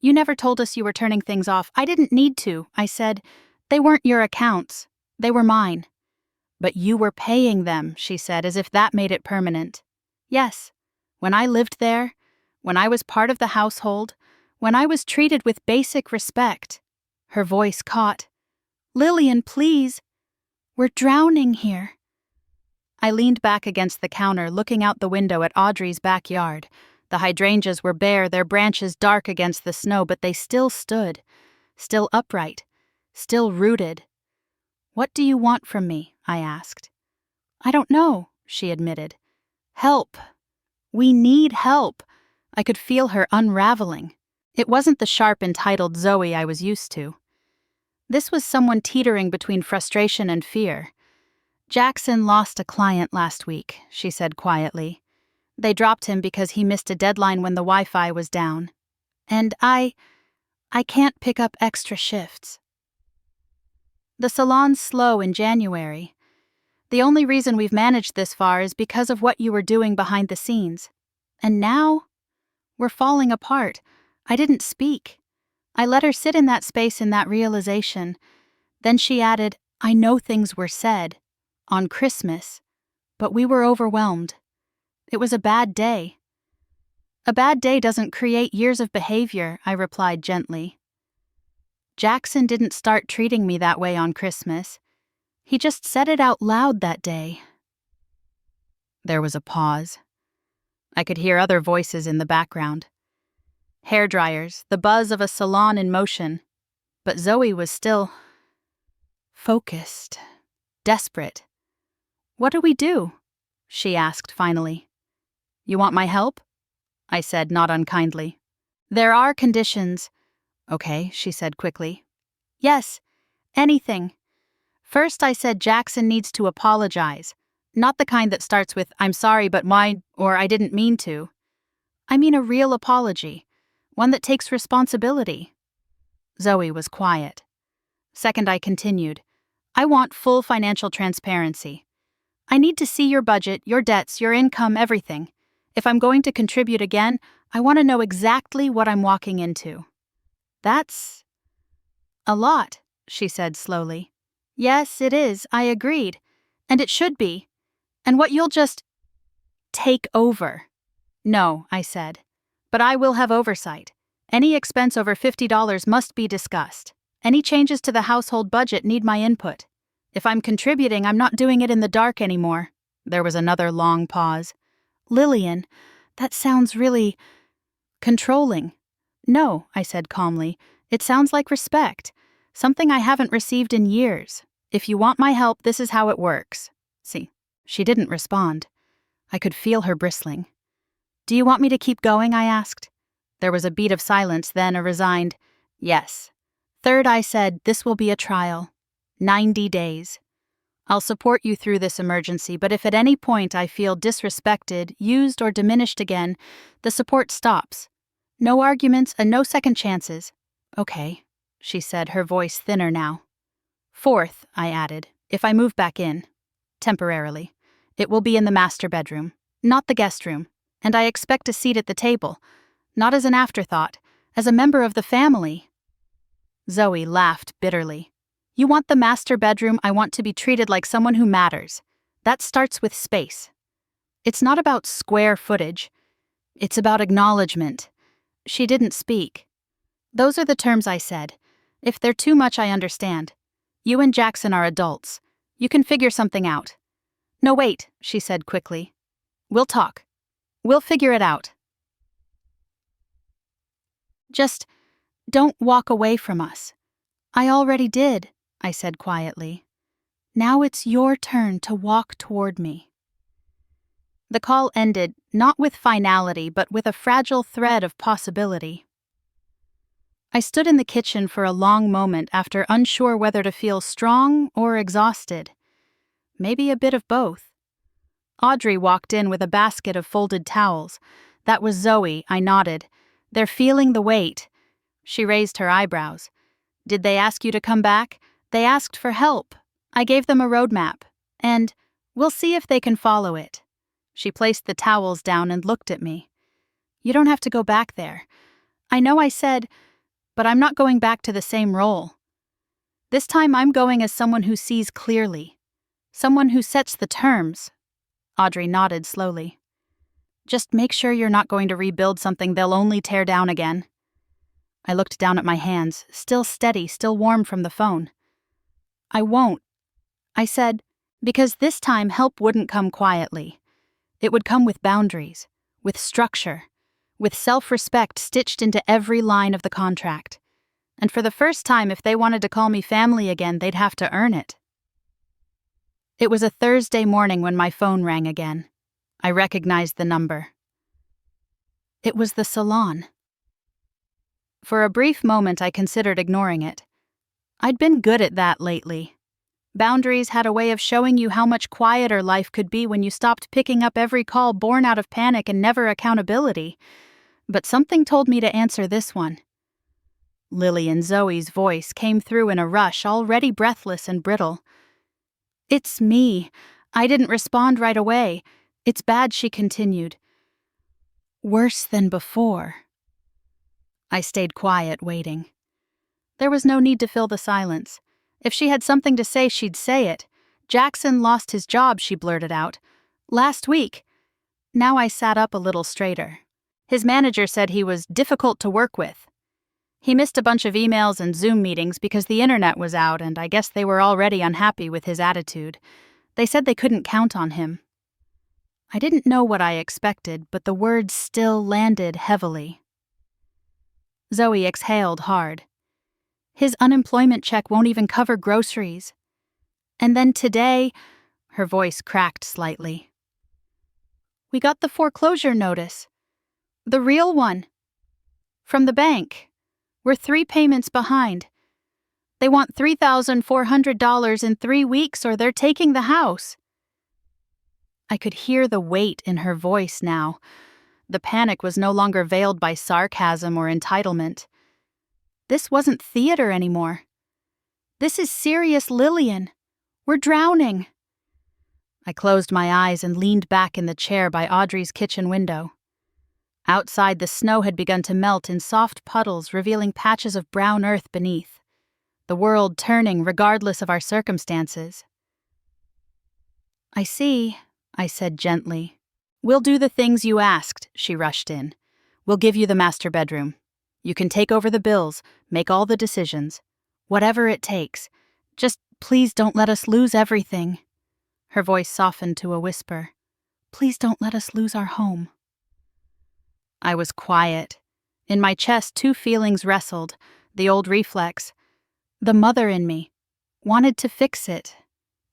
You never told us you were turning things off. I didn't need to, I said. They weren't your accounts. They were mine. But you were paying them, she said, as if that made it permanent. Yes. When I lived there, when I was part of the household, when I was treated with basic respect. Her voice caught. Lillian, please. We're drowning here. I leaned back against the counter, looking out the window at Audrey's backyard. The hydrangeas were bare, their branches dark against the snow, but they still stood, still upright, still rooted. What do you want from me? I asked. I don't know, she admitted. Help. We need help. I could feel her unraveling. It wasn't the sharp, entitled Zoe I was used to. This was someone teetering between frustration and fear. Jackson lost a client last week, she said quietly. They dropped him because he missed a deadline when the Wi-Fi was down. And I can't pick up extra shifts. The salon's slow in January. The only reason we've managed this far is because of what you were doing behind the scenes. And now, we're falling apart. I didn't speak. I let her sit in that space in that realization. Then she added, I know things were said. On Christmas. But we were overwhelmed. It was a bad day. A bad day doesn't create years of behavior, I replied gently. Jackson didn't start treating me that way on Christmas. He just said it out loud that day. There was a pause. I could hear other voices in the background. Hairdryers, the buzz of a salon in motion. But Zoe was still focused, desperate. What do we do? She asked finally. You want my help? I said, not unkindly. There are conditions. Okay, she said quickly. Yes, anything. First, I said Jackson needs to apologize. Not the kind that starts with, I'm sorry, but mine, or I didn't mean to. I mean a real apology. One that takes responsibility. Zoe was quiet. Second, I continued. I want full financial transparency. I need to see your budget, your debts, your income, everything. If I'm going to contribute again, I want to know exactly what I'm walking into. That's a lot, she said slowly. Yes, it is, I agreed. And it should be. And what you'll just take over. No, I said. But I will have oversight. Any expense over $50 must be discussed. Any changes to the household budget need my input. If I'm contributing, I'm not doing it in the dark anymore. There was another long pause. Lillian, that sounds really controlling. No, I said calmly. It sounds like respect. Something I haven't received in years. If you want my help, this is how it works. See, she didn't respond. I could feel her bristling. Do you want me to keep going? I asked. There was a beat of silence, then a resigned, yes. Third, I said, this will be a trial. 90 days. I'll support you through this emergency, but if at any point I feel disrespected, used, or diminished again, the support stops. No arguments and no second chances. Okay, she said, her voice thinner now. Fourth, I added, if I move back in, temporarily, it will be in the master bedroom, not the guest room, and I expect a seat at the table, not as an afterthought, as a member of the family. Zoe laughed bitterly. You want the master bedroom, I want to be treated like someone who matters. That starts with space. It's not about square footage. It's about acknowledgement. She didn't speak. Those are the terms I said. If they're too much, I understand. You and Jackson are adults. You can figure something out. No, wait, she said quickly. We'll talk. We'll figure it out. Just don't walk away from us. I already did, I said quietly. Now it's your turn to walk toward me. The call ended, not with finality, but with a fragile thread of possibility. I stood in the kitchen for a long moment after unsure whether to feel strong or exhausted. Maybe a bit of both. Audrey walked in with a basket of folded towels. That was Zoe, I nodded. They're feeling the weight. She raised her eyebrows. Did they ask you to come back? They asked for help. I gave them a roadmap. And we'll see if they can follow it. She placed the towels down and looked at me. You don't have to go back there. I know I said, but I'm not going back to the same role. This time I'm going as someone who sees clearly. Someone who sets the terms. Audrey nodded slowly. Just make sure you're not going to rebuild something they'll only tear down again. I looked down at my hands, still steady, still warm from the phone. I won't, I said, because this time help wouldn't come quietly. It would come with boundaries, with structure, with self-respect stitched into every line of the contract. And for the first time, if they wanted to call me family again, they'd have to earn it. It was a Thursday morning when my phone rang again. I recognized the number. It was the salon. For a brief moment, I considered ignoring it. I'd been good at that lately. Boundaries had a way of showing you how much quieter life could be when you stopped picking up every call born out of panic and never accountability. But something told me to answer this one. Lillian, Zoe's voice, came through in a rush, already breathless and brittle. "It's me. I didn't respond right away. It's bad," she continued. "Worse than before." I stayed quiet, waiting. There was no need to fill the silence. If she had something to say, she'd say it. "Jackson lost his job," she blurted out. "Last week." Now I sat up a little straighter. His manager said he was difficult to work with. He missed a bunch of emails and Zoom meetings because the internet was out, and I guess they were already unhappy with his attitude. They said they couldn't count on him. I didn't know what I expected, but the words still landed heavily. Zoe exhaled hard. His unemployment check won't even cover groceries. And then today, her voice cracked slightly. "We got the foreclosure notice. The real one. From the bank. We're 3 payments behind. They want $3,400 in 3 weeks or they're taking the house." I could hear the weight in her voice now. The panic was no longer veiled by sarcasm or entitlement. This wasn't theater anymore. "This is serious, Lillian. We're drowning." I closed my eyes and leaned back in the chair by Audrey's kitchen window. Outside, the snow had begun to melt in soft puddles, revealing patches of brown earth beneath. The world turning regardless of our circumstances. "I see," I said gently. "We'll do the things you asked," she rushed in. "We'll give you the master bedroom. You can take over the bills, make all the decisions. Whatever it takes. Just please don't let us lose everything." Her voice softened to a whisper. "Please don't let us lose our home." I was quiet. In my chest, 2 feelings wrestled, the old reflex. The mother in me wanted to fix it,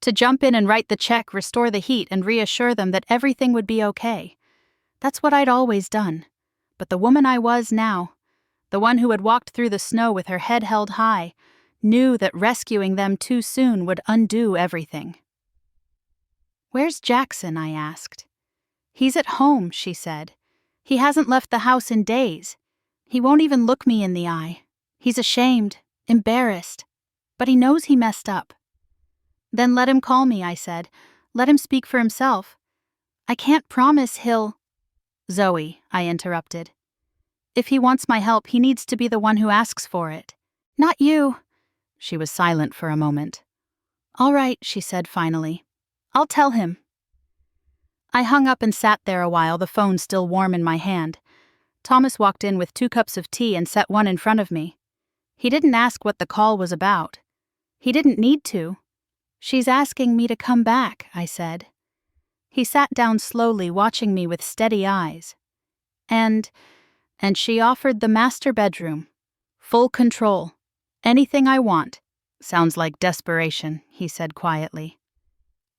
to jump in and write the check, restore the heat, and reassure them that everything would be okay. That's what I'd always done. But the woman I was now, the one who had walked through the snow with her head held high, knew that rescuing them too soon would undo everything. "Where's Jackson?" I asked. "He's at home," she said. "He hasn't left the house in days. He won't even look me in the eye. He's ashamed, embarrassed, but he knows he messed up." "Then let him call me," I said. "Let him speak for himself. I can't promise he'll—" "Zoe," I interrupted. "If he wants my help, he needs to be the one who asks for it. Not you." She was silent for a moment. "All right," she said finally. "I'll tell him." I hung up and sat there a while, the phone still warm in my hand. Thomas walked in with 2 cups of tea and set one in front of me. He didn't ask what the call was about. He didn't need to. "She's asking me to come back," I said. He sat down slowly, watching me with steady eyes. And she offered the master bedroom. Full control. Anything I want. "Sounds like desperation," he said quietly.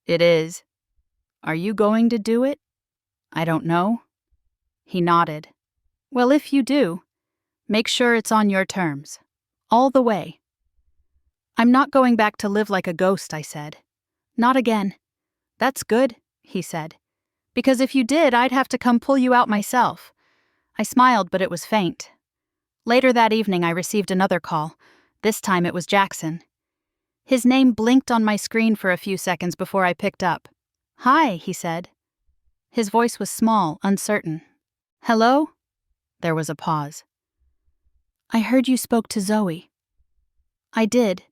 "It is. Are you going to do it?" "I don't know." He nodded. "Well, if you do, make sure it's on your terms. All the way." "I'm not going back to live like a ghost," I said. "Not again." "That's good," he said. "Because if you did, I'd have to come pull you out myself." I smiled, but it was faint. Later that evening, I received another call. This time it was Jackson. His name blinked on my screen for a few seconds before I picked up. "Hi," he said. His voice was small, uncertain. "Hello?" There was a pause. I heard you spoke to Zoe. I did.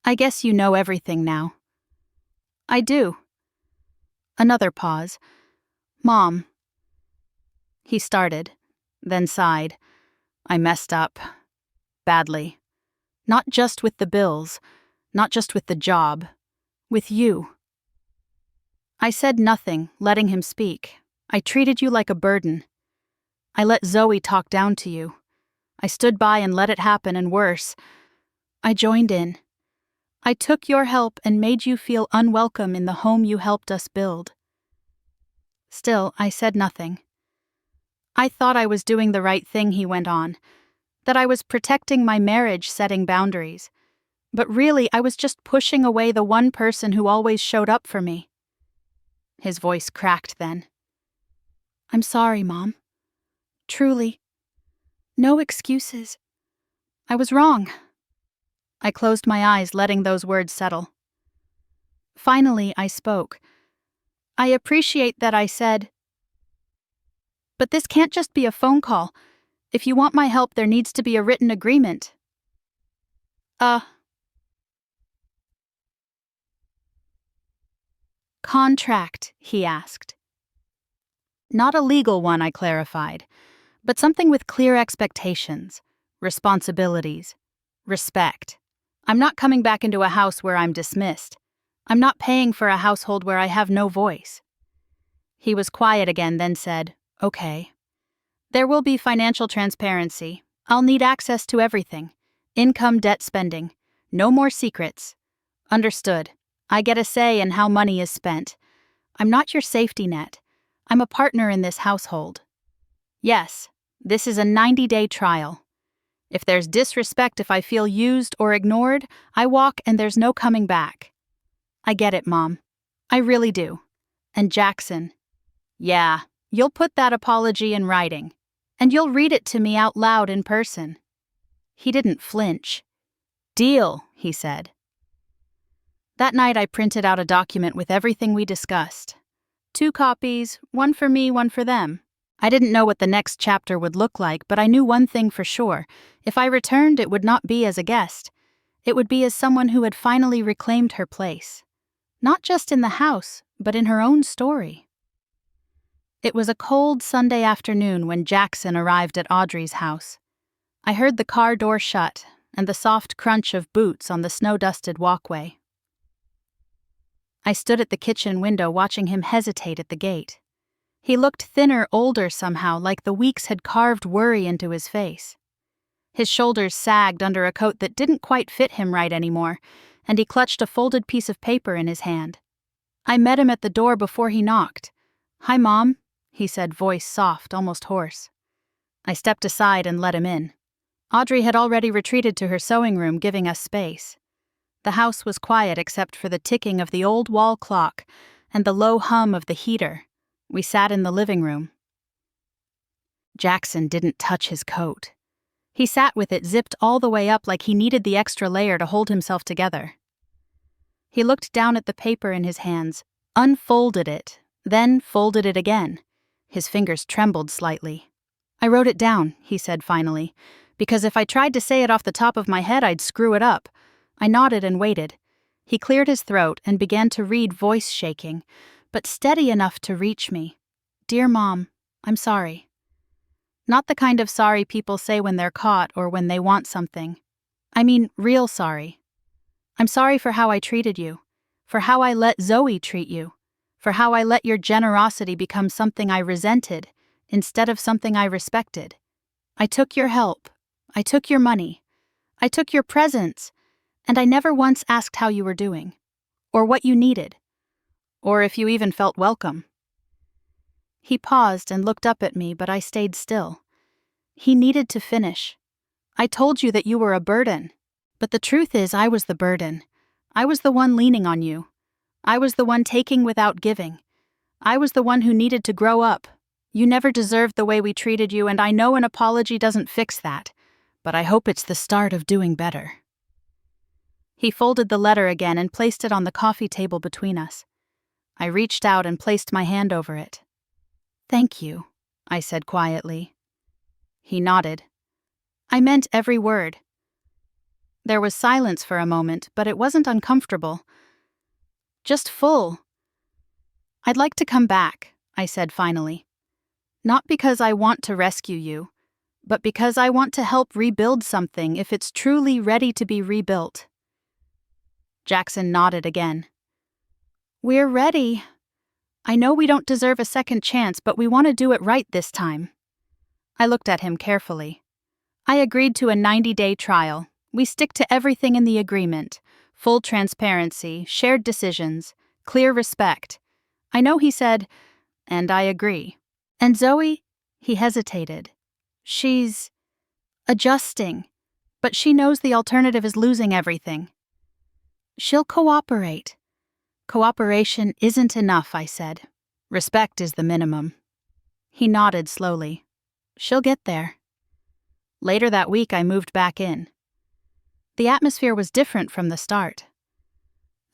I guess you know everything now. I do. Another pause. Mom. He started, then sighed. I messed up. Badly. Not just with the bills, not just with the job. With you. I said nothing, letting him speak. I treated you like a burden. I let Zoe talk down to you. I stood by and let it happen, and worse. I joined in. I took your help and made you feel unwelcome in the home you helped us build. Still, I said nothing. I thought I was doing the right thing, he went on. That I was protecting my marriage, setting boundaries. But really, I was just pushing away the one person who always showed up for me. His voice cracked then. I'm sorry, Mom. Truly. No excuses. I was wrong. I closed my eyes, letting those words settle. Finally, I spoke. I appreciate that I said, but this can't just be a phone call. If you want my help, there needs to be a written agreement. Contract, he asked. Not a legal one, I clarified, but something with clear expectations, responsibilities, respect. I'm not coming back into a house where I'm dismissed. I'm not paying for a household where I have no voice. He was quiet again, then said, Okay. There will be financial transparency. I'll need access to everything. Income, debt, spending. No more secrets. Understood. I get a say in how money is spent. I'm not your safety net. I'm a partner in this household. Yes, this is a 90-day trial. If there's disrespect, if I feel used or ignored, I walk and there's no coming back. I get it, Mom. I really do. And Jackson. Yeah, you'll put that apology in writing. And you'll read it to me out loud in person. He didn't flinch. Deal, he said. That night I printed out a document with everything we discussed. 2 copies, one for me, one for them. I didn't know what the next chapter would look like, but I knew one thing for sure. If I returned, it would not be as a guest. It would be as someone who had finally reclaimed her place. Not just in the house, but in her own story. It was a cold Sunday afternoon when Jackson arrived at Audrey's house. I heard the car door shut and the soft crunch of boots on the snow-dusted walkway. I stood at the kitchen window watching him hesitate at the gate. He looked thinner, older somehow, like the weeks had carved worry into his face. His shoulders sagged under a coat that didn't quite fit him right anymore, and he clutched a folded piece of paper in his hand. I met him at the door before he knocked. Hi, Mom, he said, voice soft, almost hoarse. I stepped aside and let him in. Audrey had already retreated to her sewing room, giving us space. The house was quiet except for the ticking of the old wall clock and the low hum of the heater. We sat in the living room. Jackson didn't touch his coat. He sat with it zipped all the way up like he needed the extra layer to hold himself together. He looked down at the paper in his hands, unfolded it, then folded it again. His fingers trembled slightly. I wrote it down, he said finally, because if I tried to say it off the top of my head, I'd screw it up. I nodded and waited. He cleared his throat and began to read, voice shaking, but steady enough to reach me. Dear Mom, I'm sorry. Not the kind of sorry people say when they're caught or when they want something. I mean, real sorry. I'm sorry for how I treated you, for how I let Zoe treat you, for how I let your generosity become something I resented instead of something I respected. I took your help. I took your money. I took your presents, and I never once asked how you were doing, or what you needed, or if you even felt welcome. He paused and looked up at me, but I stayed still. He needed to finish. I told you that you were a burden, but the truth is I was the burden. I was the one leaning on you. I was the one taking without giving. I was the one who needed to grow up. You never deserved the way we treated you, and I know an apology doesn't fix that, but I hope it's the start of doing better. He folded the letter again and placed it on the coffee table between us. I reached out and placed my hand over it. Thank you, I said quietly. He nodded. I meant every word. There was silence for a moment, but it wasn't uncomfortable. Just full. I'd like to come back, I said finally. Not because I want to rescue you, but because I want to help rebuild something if it's truly ready to be rebuilt. Jackson nodded again. We're ready. I know we don't deserve a second chance, but we want to do it right this time. I looked at him carefully. I agreed to a 90-day trial. We stick to everything in the agreement. Full transparency, shared decisions, clear respect. I know he said, and I agree. And Zoe? He hesitated. She's adjusting, but she knows the alternative is losing everything. She'll cooperate. Cooperation isn't enough, I said. Respect is the minimum. He nodded slowly. She'll get there. Later that week, I moved back in. The atmosphere was different from the start.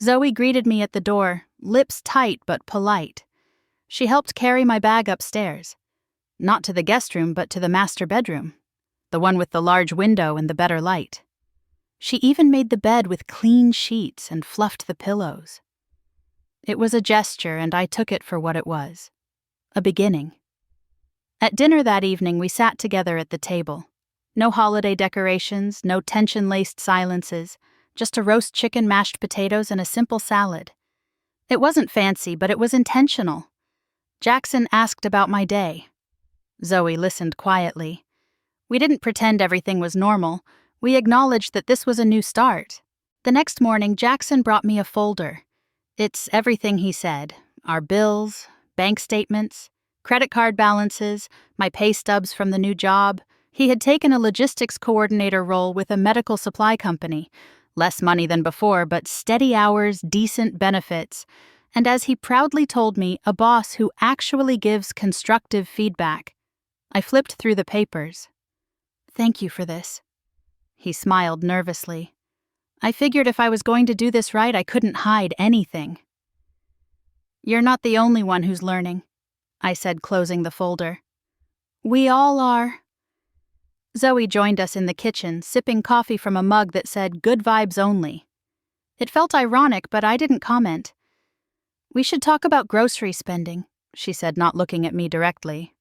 Zoe greeted me at the door, lips tight but polite. She helped carry my bag upstairs. Not to the guest room, but to the master bedroom, the one with the large window and the better light. She even made the bed with clean sheets and fluffed the pillows. It was a gesture, and I took it for what it was. A beginning. At dinner that evening, we sat together at the table. No holiday decorations, no tension-laced silences, just a roast chicken, mashed potatoes, and a simple salad. It wasn't fancy, but it was intentional. Jackson asked about my day. Zoe listened quietly. We didn't pretend everything was normal. We acknowledged that this was a new start. The next morning, Jackson brought me a folder. It's everything he said. Our bills, bank statements, credit card balances, my pay stubs from the new job. He had taken a logistics coordinator role with a medical supply company. Less money than before, but steady hours, decent benefits. And as he proudly told me, a boss who actually gives constructive feedback. I flipped through the papers. Thank you for this. He smiled nervously. I figured if I was going to do this right, I couldn't hide anything. You're not the only one who's learning, I said, closing the folder. We all are. Zoe joined us in the kitchen, sipping coffee from a mug that said, "Good vibes only." It felt ironic, but I didn't comment. We should talk about grocery spending, she said, not looking at me directly.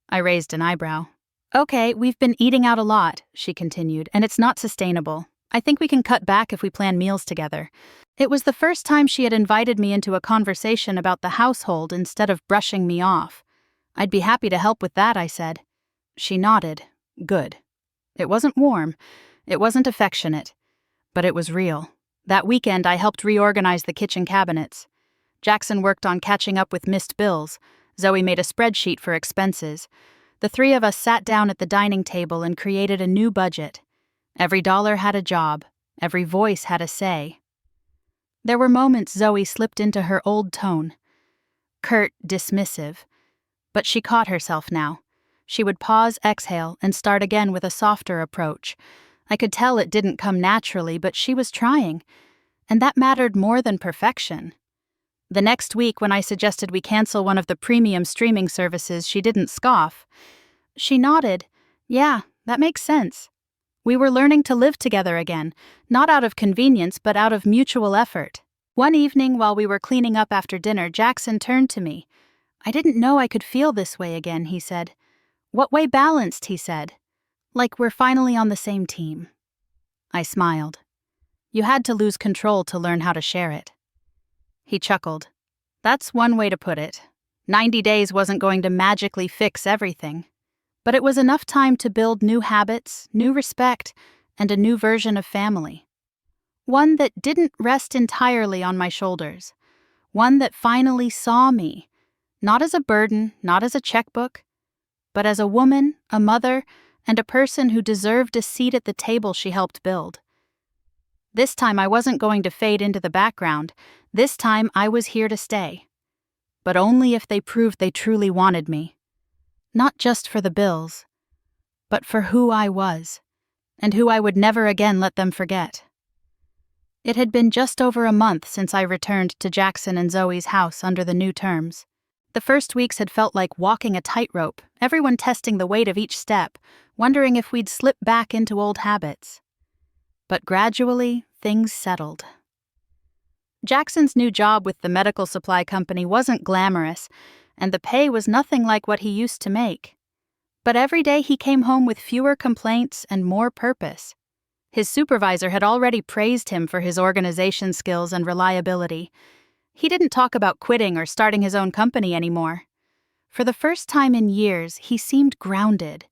I raised an eyebrow. Okay, we've been eating out a lot, she continued, and it's not sustainable. I think we can cut back if we plan meals together. It was the first time she had invited me into a conversation about the household instead of brushing me off. I'd be happy to help with that, I said. She nodded. Good. It wasn't warm. It wasn't affectionate. But it was real. That weekend, I helped reorganize the kitchen cabinets. Jackson worked on catching up with missed bills. Zoe made a spreadsheet for expenses. The three of us sat down at the dining table and created a new budget. Every dollar had a job. Every voice had a say. There were moments Zoe slipped into her old tone. Curt, dismissive. But she caught herself now. She would pause, exhale, and start again with a softer approach. I could tell it didn't come naturally, but she was trying. And that mattered more than perfection. The next week, when I suggested we cancel one of the premium streaming services, she didn't scoff. She nodded. Yeah, that makes sense. We were learning to live together again, not out of convenience, but out of mutual effort. One evening, while we were cleaning up after dinner, Jackson turned to me. I didn't know I could feel this way again, he said. What way balanced, he said. Like we're finally on the same team. I smiled. You had to lose control to learn how to share it. He chuckled. That's one way to put it. 90 days wasn't going to magically fix everything. But it was enough time to build new habits, new respect, and a new version of family. One that didn't rest entirely on my shoulders. One that finally saw me, not as a burden, not as a checkbook, but as a woman, a mother, and a person who deserved a seat at the table she helped build. This time I wasn't going to fade into the background. This time I was here to stay. But only if they proved they truly wanted me. Not just for the bills, but for who I was, and who I would never again let them forget. It had been just over a month since I returned to Jackson and Zoe's house under the new terms. The first weeks had felt like walking a tightrope, everyone testing the weight of each step, wondering if we'd slip back into old habits. But gradually, things settled. Jackson's new job with the medical supply company wasn't glamorous, and the pay was nothing like what he used to make. But every day he came home with fewer complaints and more purpose. His supervisor had already praised him for his organization skills and reliability. He didn't talk about quitting or starting his own company anymore. For the first time in years, he seemed grounded.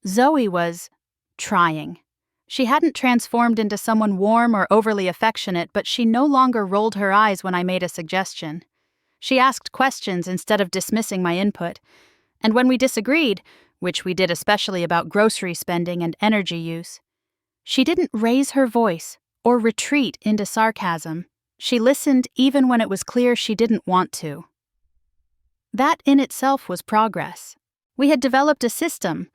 Zoe was trying. She hadn't transformed into someone warm or overly affectionate, but she no longer rolled her eyes when I made a suggestion. She asked questions instead of dismissing my input. And when we disagreed, which we did especially about grocery spending and energy use, she didn't raise her voice or retreat into sarcasm. She listened even when it was clear she didn't want to. That in itself was progress. We had developed a system.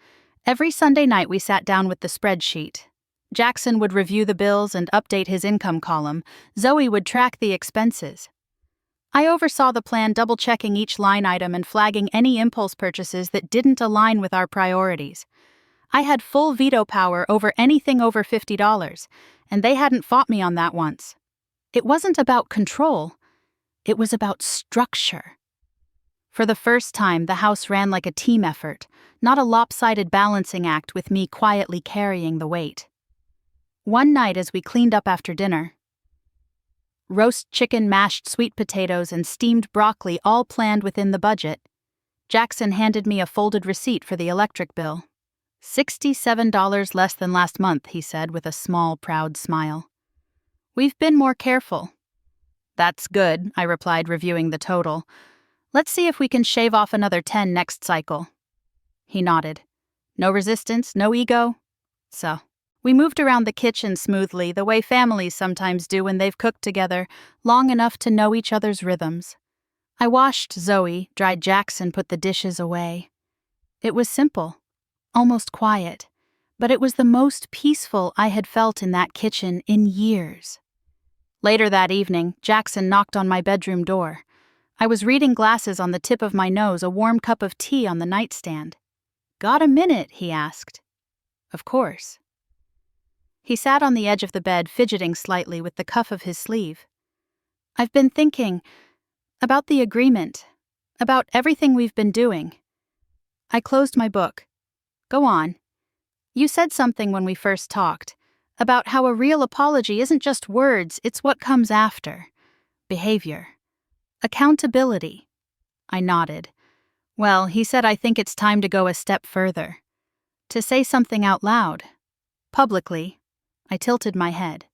Every Sunday night we sat down with the spreadsheet. Jackson would review the bills and update his income column. Zoe would track the expenses. I oversaw the plan, double-checking each line item and flagging any impulse purchases that didn't align with our priorities. I had full veto power over anything over $50, and they hadn't fought me on that once. It wasn't about control. It was about structure. For the first time, the house ran like a team effort, not a lopsided balancing act with me quietly carrying the weight. One night as we cleaned up after dinner, roast chicken, mashed sweet potatoes, and steamed broccoli all planned within the budget, Jackson handed me a folded receipt for the electric bill. $67 less than last month, he said with a small, proud smile. We've been more careful. That's good, I replied, reviewing the total. Let's see if we can shave off another 10 next cycle. He nodded. No resistance, no ego. So, we moved around the kitchen smoothly, the way families sometimes do when they've cooked together, long enough to know each other's rhythms. I washed Zoe, dried Jackson, put the dishes away. It was simple, almost quiet, but it was the most peaceful I had felt in that kitchen in years. Later that evening, Jackson knocked on my bedroom door. I was reading glasses on the tip of my nose, a warm cup of tea on the nightstand. "Got a minute?" he asked. Of course. He sat on the edge of the bed, fidgeting slightly with the cuff of his sleeve. I've been thinking about the agreement, about everything we've been doing. I closed my book. Go on. You said something when we first talked, about how a real apology isn't just words, it's what comes after. Behavior. Accountability. I nodded. Well, he said I think it's time to go a step further. To say something out loud. Publicly. I tilted my head.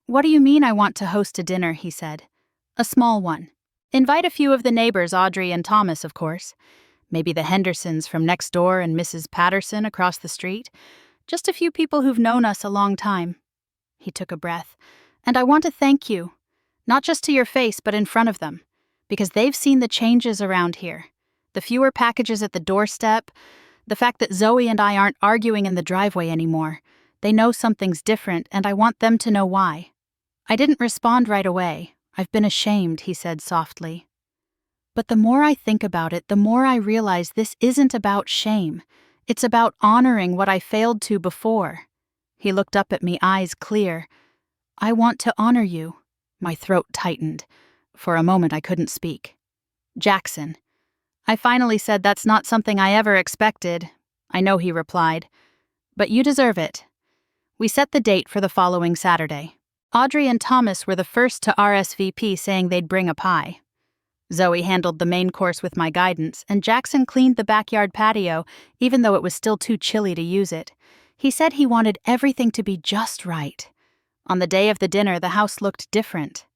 What do you mean I want to host a dinner, he said. A small one. Invite a few of the neighbors, Audrey and Thomas, of course. Maybe the Hendersons from next door and Mrs. Patterson across the street. Just a few people who've known us a long time. He took a breath. And I want to thank you. Not just to your face, but in front of them. Because they've seen the changes around here. The fewer packages at the doorstep. The fact that Zoe and I aren't arguing in the driveway anymore. They know something's different, and I want them to know why. I didn't respond right away. I've been ashamed, he said softly. But the more I think about it, the more I realize this isn't about shame. It's about honoring what I failed to before. He looked up at me, eyes clear. I want to honor you. My throat tightened. For a moment I couldn't speak. Jackson. I finally said that's not something I ever expected. I know, he replied. But you deserve it. We set the date for the following Saturday. Audrey and Thomas were the first to RSVP, saying they'd bring a pie. Zoe handled the main course with my guidance, and Jackson cleaned the backyard patio, even though it was still too chilly to use it. He said he wanted everything to be just right. On the day of the dinner, the house looked different.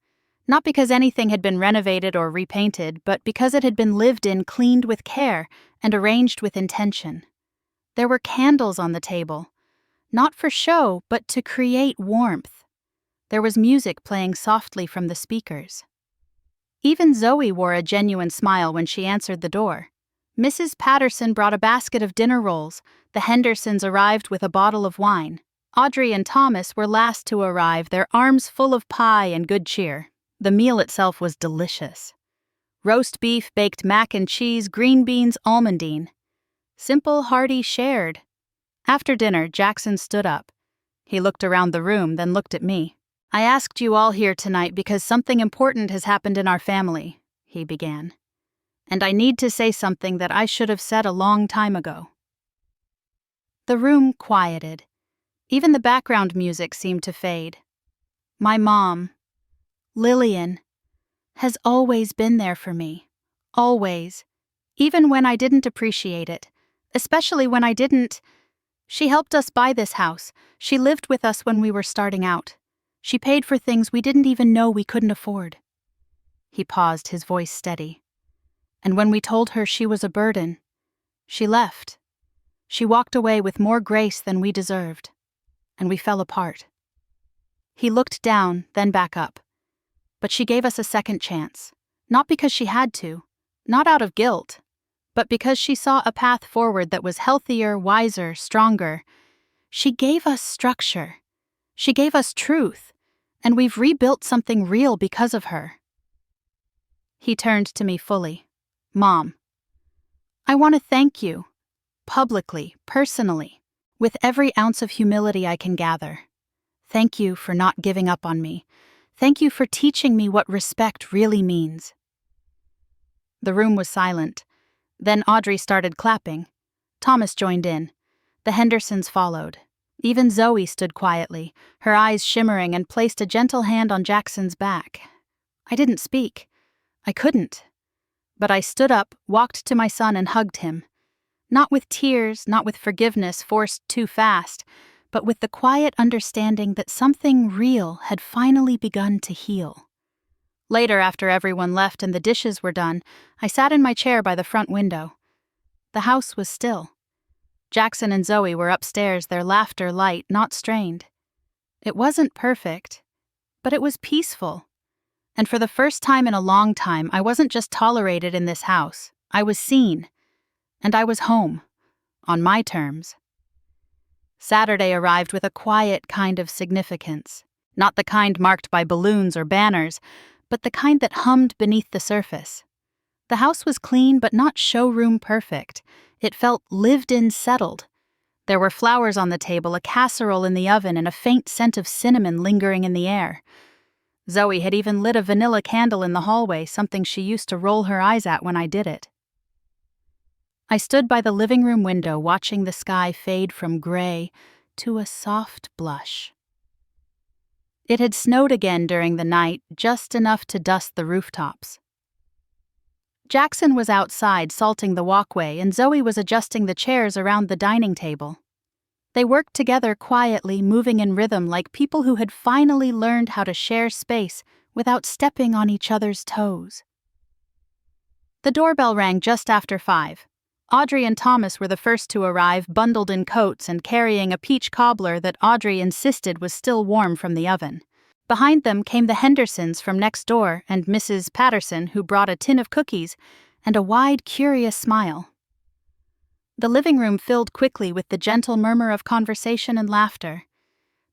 Not because anything had been renovated or repainted, but because it had been lived in, cleaned with care, and arranged with intention. There were candles on the table. Not for show, but to create warmth. There was music playing softly from the speakers. Even Zoe wore a genuine smile when she answered the door. Mrs. Patterson brought a basket of dinner rolls. The Hendersons arrived with a bottle of wine. Audrey and Thomas were last to arrive, their arms full of pie and good cheer. The meal itself was delicious. Roast beef, baked mac and cheese, green beans, almondine. Simple, hearty, shared. After dinner, Jackson stood up. He looked around the room, then looked at me. "I asked you all here tonight because something important has happened in our family," he began. "And I need to say something that I should have said a long time ago." The room quieted. Even the background music seemed to fade. My mom, Lillian, has always been there for me. Always. Even when I didn't appreciate it. Especially when I didn't. She helped us buy this house. She lived with us when we were starting out. She paid for things we didn't even know we couldn't afford. He paused, his voice steady. And when we told her she was a burden, she left. She walked away with more grace than we deserved. And we fell apart. He looked down, then back up. But she gave us a second chance. Not because she had to. Not out of guilt. But because she saw a path forward that was healthier, wiser, stronger. She gave us structure. She gave us truth. And we've rebuilt something real because of her. He turned to me fully. "Mom, I want to thank you. Publicly, personally, with every ounce of humility I can gather. Thank you for not giving up on me. Thank you for teaching me what respect really means." The room was silent. Then Audrey started clapping. Thomas joined in. The Hendersons followed. Even Zoe stood quietly, her eyes shimmering, and placed a gentle hand on Jackson's back. I didn't speak. I couldn't. But I stood up, walked to my son, and hugged him. Not with tears, not with forgiveness forced too fast, but with the quiet understanding that something real had finally begun to heal. Later, after everyone left and the dishes were done, I sat in my chair by the front window. The house was still. Jackson and Zoe were upstairs, their laughter light, not strained. It wasn't perfect, but it was peaceful. And for the first time in a long time, I wasn't just tolerated in this house. I was seen. And I was home. On my terms. Saturday arrived with a quiet kind of significance. Not the kind marked by balloons or banners, but the kind that hummed beneath the surface. The house was clean but not showroom perfect. It felt lived-in, settled. There were flowers on the table, a casserole in the oven, and a faint scent of cinnamon lingering in the air. Zoe had even lit a vanilla candle in the hallway, something she used to roll her eyes at when I did it. I stood by the living room window, watching the sky fade from gray to a soft blush. It had snowed again during the night, just enough to dust the rooftops. Jackson was outside salting the walkway, and Zoe was adjusting the chairs around the dining table. They worked together quietly, moving in rhythm like people who had finally learned how to share space without stepping on each other's toes. The doorbell rang just after 5. Audrey and Thomas were the first to arrive, bundled in coats and carrying a peach cobbler that Audrey insisted was still warm from the oven. Behind them came the Hendersons from next door and Mrs. Patterson, who brought a tin of cookies and a wide, curious smile. The living room filled quickly with the gentle murmur of conversation and laughter.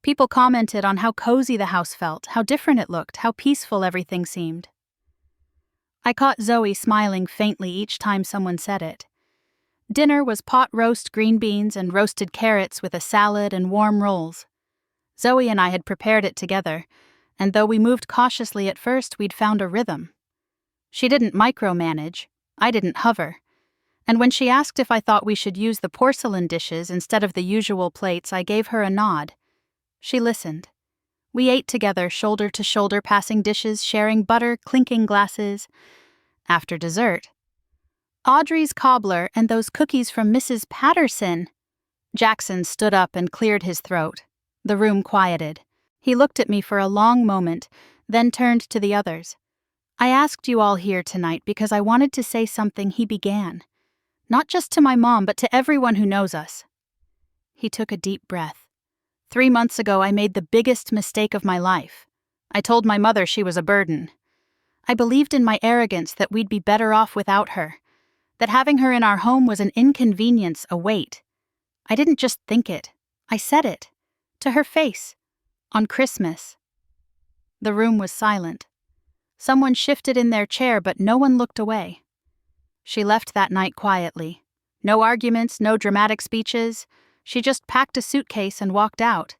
People commented on how cozy the house felt, how different it looked, how peaceful everything seemed. I caught Zoe smiling faintly each time someone said it. Dinner was pot roast green beans and roasted carrots with a salad and warm rolls. Zoe and I had prepared it together, and though we moved cautiously at first, we'd found a rhythm. She didn't micromanage. I didn't hover. And when she asked if I thought we should use the porcelain dishes instead of the usual plates, I gave her a nod. She listened. We ate together, shoulder to shoulder, passing dishes, sharing butter, clinking glasses. After dessert, Audrey's cobbler and those cookies from Mrs. Patterson. Jackson stood up and cleared his throat. The room quieted. He looked at me for a long moment, then turned to the others. "I asked you all here tonight because I wanted to say something," he began. "Not just to my mom, but to everyone who knows us." He took a deep breath. 3 months ago, I made the biggest mistake of my life. I told my mother she was a burden. I believed in my arrogance that we'd be better off without her, that having her in our home was an inconvenience, a weight. I didn't just think it. I said it. To her face. On Christmas. The room was silent. Someone shifted in their chair, but no one looked away. She left that night quietly. No arguments, no dramatic speeches. She just packed a suitcase and walked out.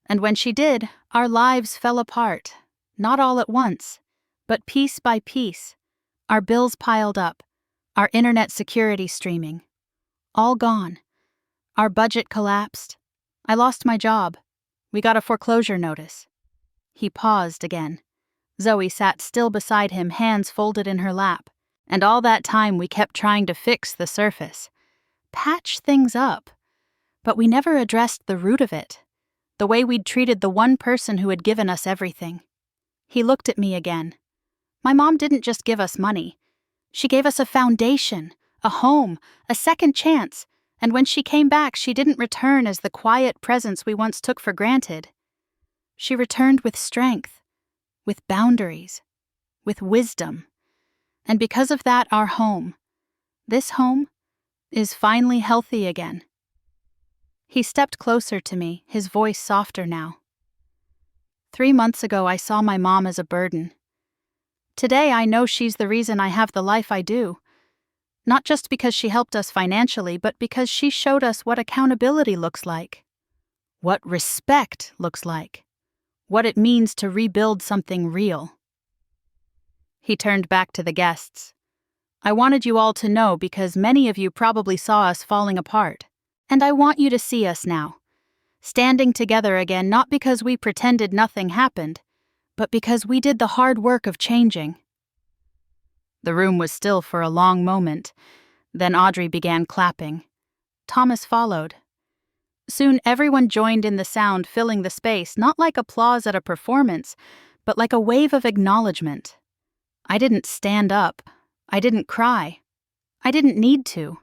And when she did, our lives fell apart. Not all at once, but piece by piece. Our bills piled up. Our internet security streaming. All gone. Our budget collapsed. I lost my job. We got a foreclosure notice. He paused again. Zoe sat still beside him, hands folded in her lap. And all that time we kept trying to fix the surface. Patch things up. But we never addressed the root of it. The way we'd treated the one person who had given us everything. He looked at me again. My mom didn't just give us money. She gave us a foundation, a home, a second chance, and when she came back, she didn't return as the quiet presence we once took for granted. She returned with strength, with boundaries, with wisdom. And because of that, our home, this home, is finally healthy again. He stepped closer to me, his voice softer now. 3 months ago, I saw my mom as a burden. Today, I know she's the reason I have the life I do. Not just because she helped us financially, but because she showed us what accountability looks like. What respect looks like. What it means to rebuild something real. He turned back to the guests. I wanted you all to know because many of you probably saw us falling apart. And I want you to see us now. Standing together again, not because we pretended nothing happened, but because we did the hard work of changing. The room was still for a long moment. Then Audrey began clapping. Thomas followed. Soon everyone joined in the sound, filling the space, not like applause at a performance, but like a wave of acknowledgement. I didn't stand up. I didn't cry. I didn't need to.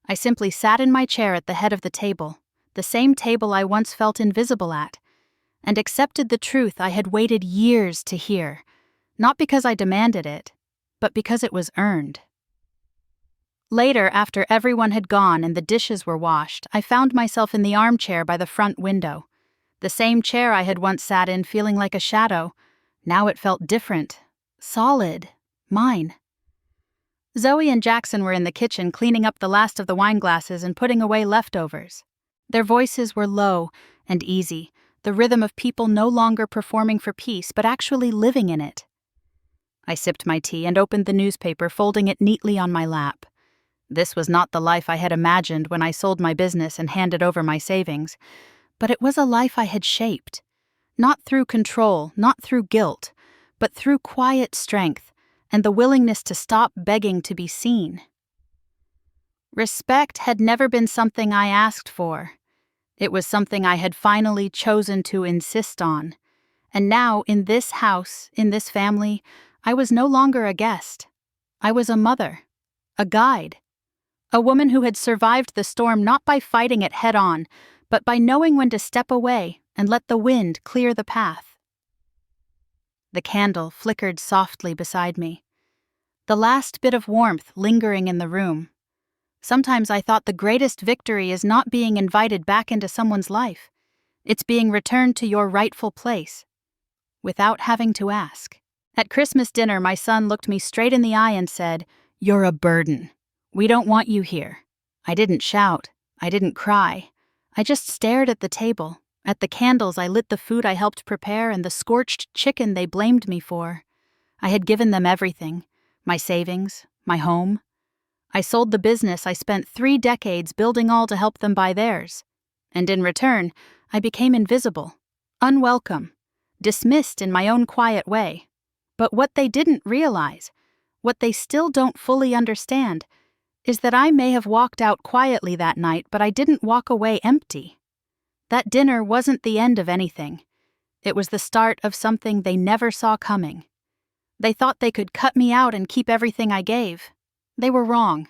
I simply sat in my chair at the head of the table, the same table I once felt invisible at, and accepted the truth I had waited years to hear, not because I demanded it, but because it was earned. Later, after everyone had gone and the dishes were washed, I found myself in the armchair by the front window. The same chair I had once sat in feeling like a shadow. Now it felt different, solid, mine. Zoe and Jackson were in the kitchen cleaning up the last of the wine glasses and putting away leftovers. Their voices were low and easy, the rhythm of people no longer performing for peace but actually living in it. I sipped my tea and opened the newspaper, folding it neatly on my lap. This was not the life I had imagined when I sold my business and handed over my savings, but it was a life I had shaped. Not through control, not through guilt, but through quiet strength and the willingness to stop begging to be seen. Respect had never been something I asked for. It was something I had finally chosen to insist on. And now, in this house, in this family, I was no longer a guest. I was a mother, a guide, a woman who had survived the storm not by fighting it head-on, but by knowing when to step away and let the wind clear the path. The candle flickered softly beside me, the last bit of warmth lingering in the room. Sometimes I thought the greatest victory is not being invited back into someone's life. It's being returned to your rightful place, without having to ask. At Christmas dinner, my son looked me straight in the eye and said, "You're a burden. We don't want you here." I didn't shout. I didn't cry. I just stared at the table, at the candles I lit, the food I helped prepare, and the scorched chicken they blamed me for. I had given them everything, my savings, my home. I sold the business I spent 3 decades building, all to help them buy theirs. And in return, I became invisible, unwelcome, dismissed in my own quiet way. But what they didn't realize, what they still don't fully understand, is that I may have walked out quietly that night, but I didn't walk away empty. That dinner wasn't the end of anything. It was the start of something they never saw coming. They thought they could cut me out and keep everything I gave. They were wrong.